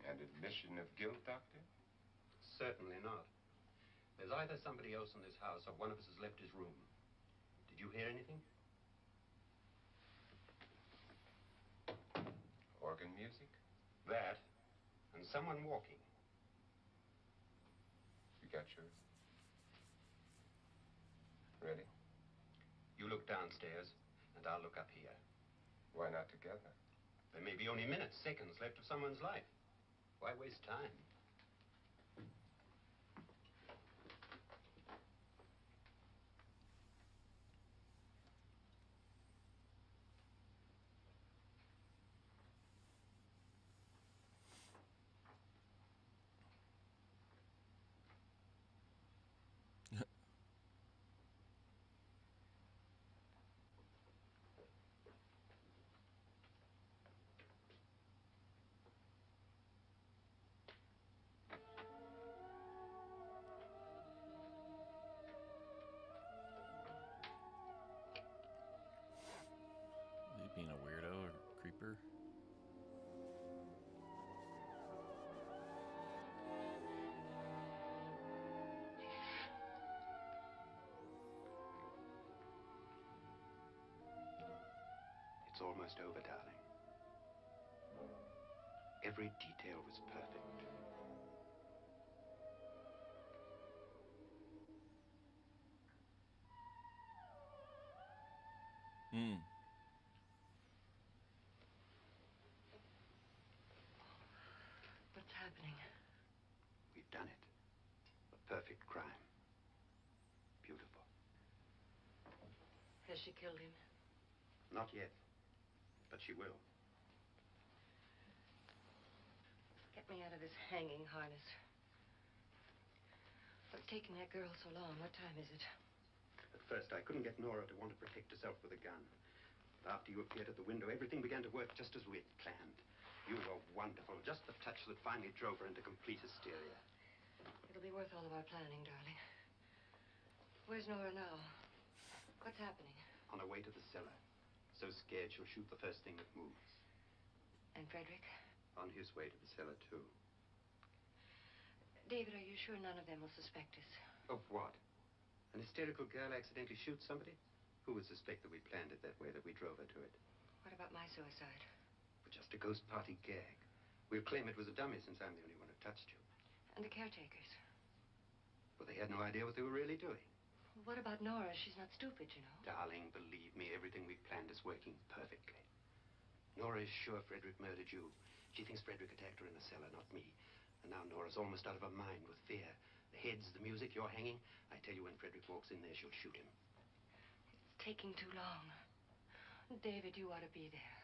An admission of guilt, Doctor? Certainly not. There's either somebody else in this house or one of us has left his room. Did you hear anything? Organ music? That, and someone walking. You got yours? Ready? You look downstairs, and I'll look up here. Why not together? There may be only minutes, seconds left of someone's life. Why waste time? Is he being a weirdo or creeper? It's almost over, darling. Every detail was perfect. Hmm. What's happening? We've done it. A perfect crime. Beautiful. Has she killed him? Not yet, but she will. Get me out of this hanging harness. What's taking that girl so long? What time is it? At first, I couldn't get Nora to want to protect herself with a gun. But after you appeared at the window, everything began to work just as we'd planned. You were wonderful. Just the touch that finally drove her into complete hysteria. It'll be worth all of our planning, darling. Where's Nora now? What's happening? On her way to the cellar. So scared she'll shoot the first thing that moves. And Frederick? On his way to the cellar, too. David, are you sure none of them will suspect us? Of what? An hysterical girl accidentally shoots somebody? Who would suspect that we planned it that way, that we drove her to it? What about my suicide? But just a ghost party gag. We'll claim it was a dummy since I'm the only one who touched you. And the caretakers? But they had no idea what they were really doing. What about Nora? She's not stupid, you know. Darling, believe me, everything we've planned is working perfectly. Nora is sure Frederick murdered you. She thinks Frederick attacked her in the cellar, not me. And now Nora's almost out of her mind with fear. The heads, the music, you're hanging. I tell you, when Frederick walks in there, she'll shoot him. It's taking too long. David, you ought to be there.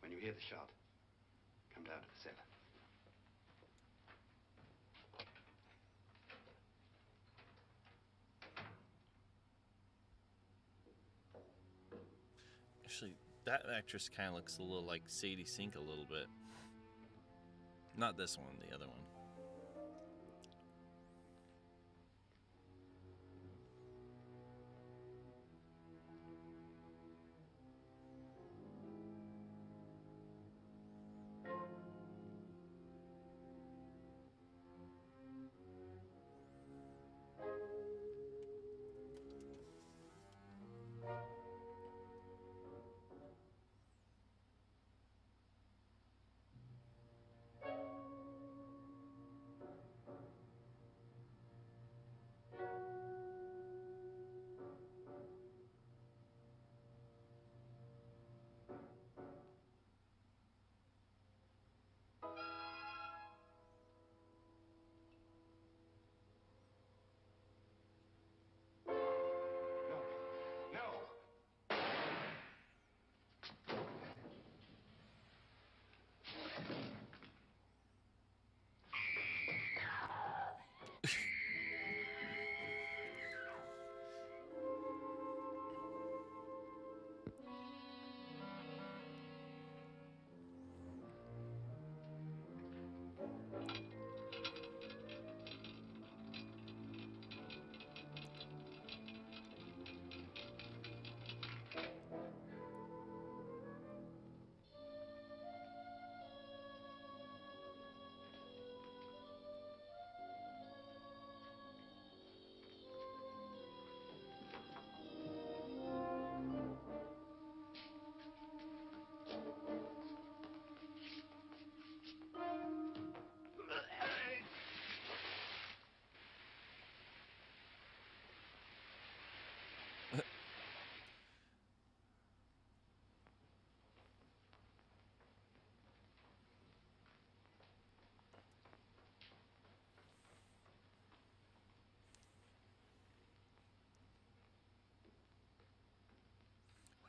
When you hear the shot, come down to the cellar. Actually, that actress kind of looks a little like Sadie Sink a little bit. Not this one, the other one.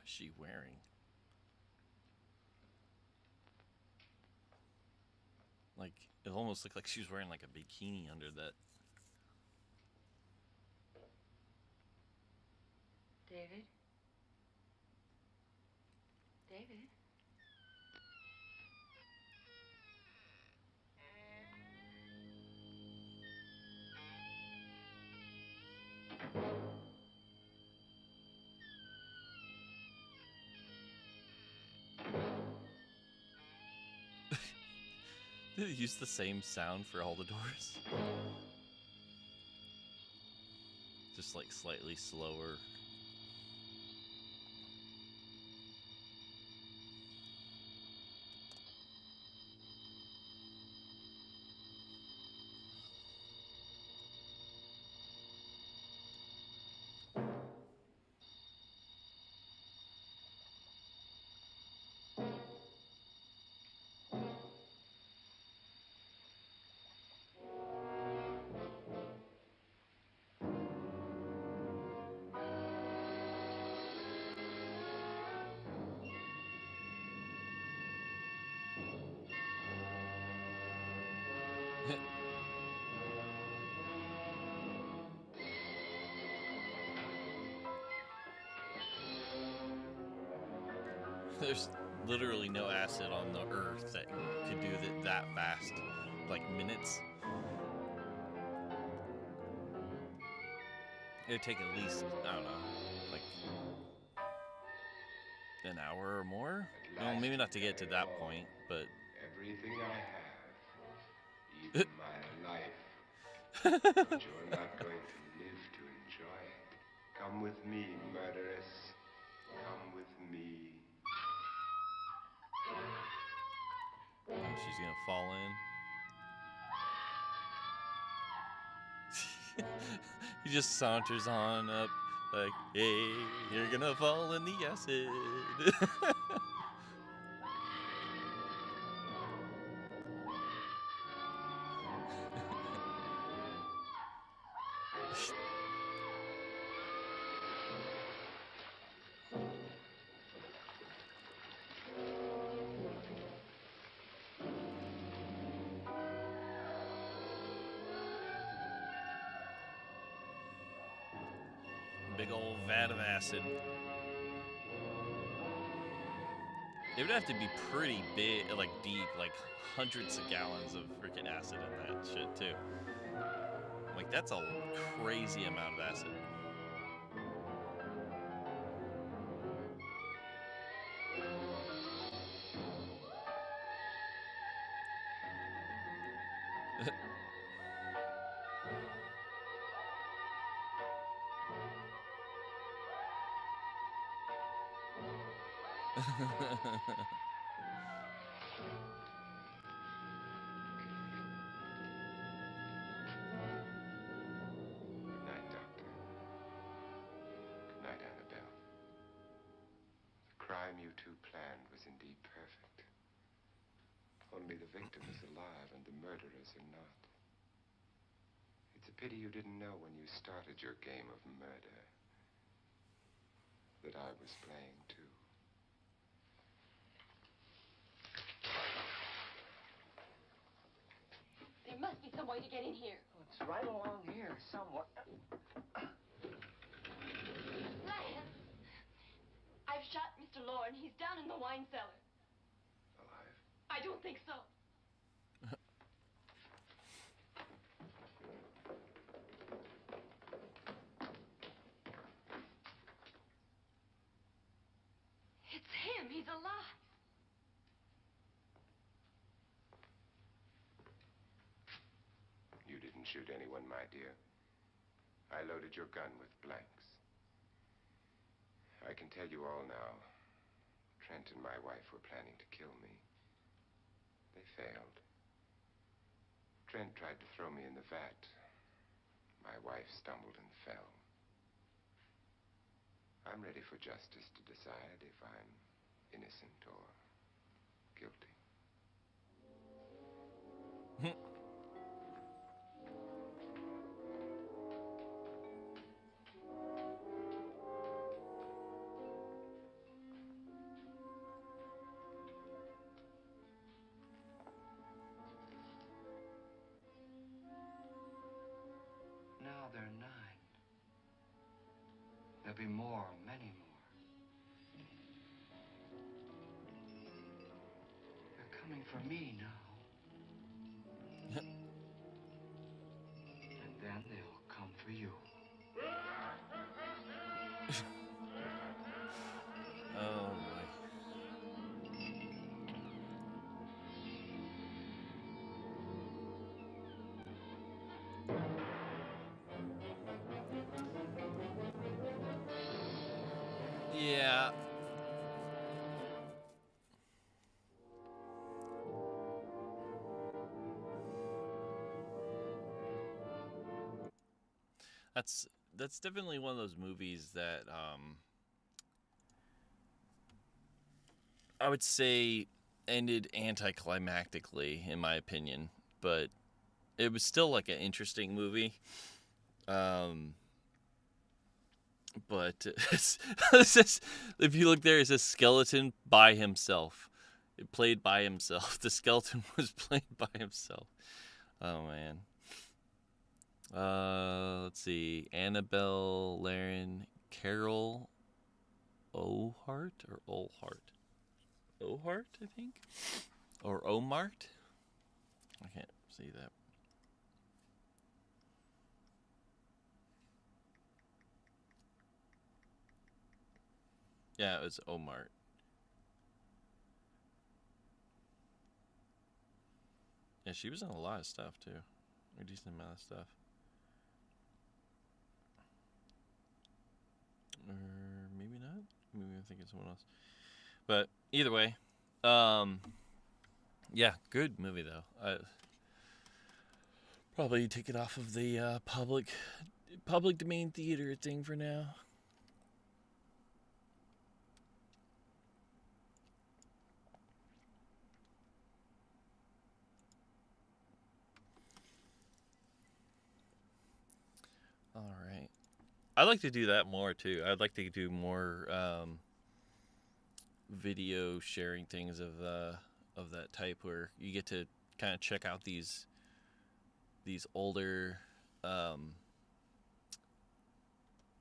is she wearing? Like, it almost looked like she was wearing like a bikini under that. David? David? Did it use the same sound for all the doors? Just like slightly slower. There's literally no acid on the earth that could do that fast. Like minutes. It would take at least, I don't know, like an hour or more? Well, maybe not to get to that point, but... Everything I have, even my life. But you're not going to live to enjoy it. Come with me, murderess. Come with me. Oh, she's gonna fall in. He just saunters on up, like, hey, you're gonna fall in the acid. Big old vat of acid. It would have to be pretty big, like deep, like hundreds of gallons of freaking acid in that shit too. Like that's a crazy amount of acid. Good night, Doctor. Good night, Annabelle. The crime you two planned was indeed perfect. Only the victim is alive and the murderers are not. It's a pity you didn't know when you started your game of murder that I was playing too. There must be some way to get in here. It's right along here somewhere. Lance! I've shot Mr. Lorne. He's down in the wine cellar. Alive? I don't think so. It's him. He's alive. You didn't shoot anyone, my dear. I loaded your gun with blanks. I can tell you all now. Trent and my wife were planning to kill me. They failed. Trent tried to throw me in the vat. My wife stumbled and fell. I'm ready for justice to decide if I'm innocent or guilty. There'll be more, many more. They're coming for me now. And then they'll come for you. Oh boy. Yeah. That's definitely one of those movies that I would say ended anticlimactically, in my opinion, but it was still like an interesting movie. But it's just, if you look there, it says skeleton by himself. It played by himself. The skeleton was played by himself. Oh man. Let's see. Annabelle Laren, Carol Ohart or Olhart? Ohart, I think, or Omart. I can't see that. Yeah, it was Omart. Yeah, she was in a lot of stuff too. A decent amount of stuff. Or maybe not. Maybe I'm thinking someone else. But either way, yeah, good movie though. I probably take it off of the public domain theater thing for now. All right. I'd like to do that more too. I'd like to do more video sharing things of that type where you get to kind of check out these older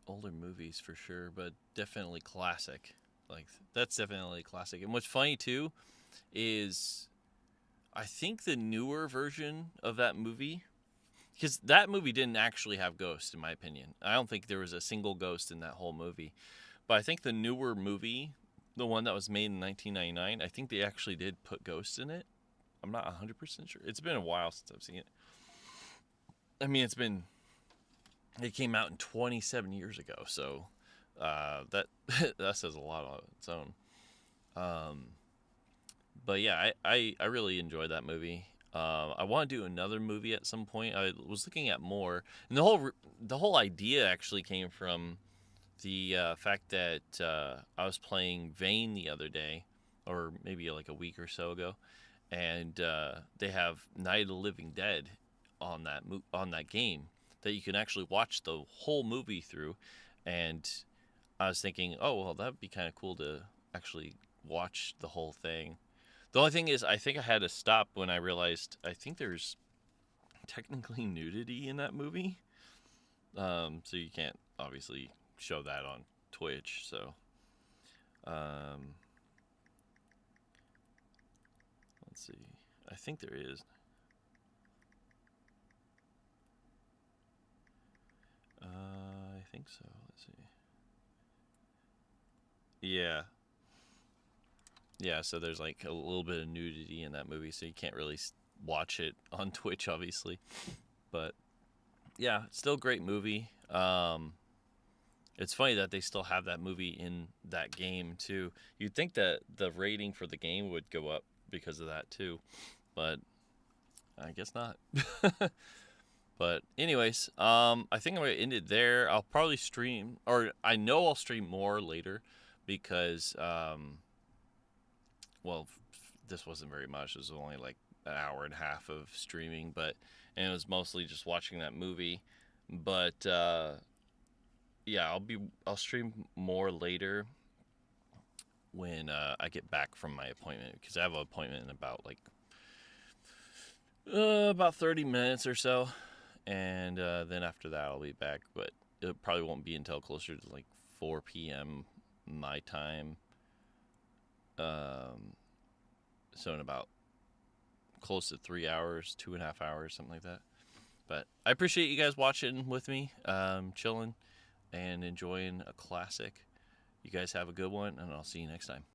movies for sure, but definitely classic. Like that's definitely classic. And what's funny too is I think the newer version of that movie, because that movie didn't actually have ghosts, in my opinion. I don't think there was a single ghost in that whole movie. But I think the newer movie, the one that was made in 1999, I think they actually did put ghosts in it. I'm not 100% sure. It's been a while since I've seen it. I mean, it came out in 27 years ago, so that says a lot on its own. But yeah, I really enjoyed that movie. I want to do another movie at some point. I was looking at more, and the whole idea actually came from the fact that I was playing Vane the other day, or maybe like a week or so ago, and they have Night of the Living Dead on that game that you can actually watch the whole movie through. And I was thinking, oh well, that'd be kind of cool to actually watch the whole thing. The only thing is, I think I had to stop when I realized I think there's technically nudity in that movie. So you can't obviously show that on Twitch. So, let's see. I think there is. I think so. Let's see. Yeah. Yeah, so there's like a little bit of nudity in that movie, so you can't really watch it on Twitch, obviously. But yeah, still a great movie. It's funny that they still have that movie in that game too. You'd think that the rating for the game would go up because of that too, but I guess not. But anyways, I think I'm gonna end it there. I'll probably stream, or I know I'll stream more later because well, this wasn't very much. It was only like an hour and a half of streaming, and it was mostly just watching that movie. But yeah, I'll stream more later when I get back from my appointment, because I have an appointment in about 30 minutes or so, and then after that I'll be back. But it probably won't be until closer to like 4 p.m. my time. So in about close to 3 hours, 2.5 hours, something like that. But I appreciate you guys watching with me, chilling and enjoying a classic. You guys have a good one, and I'll see you next time.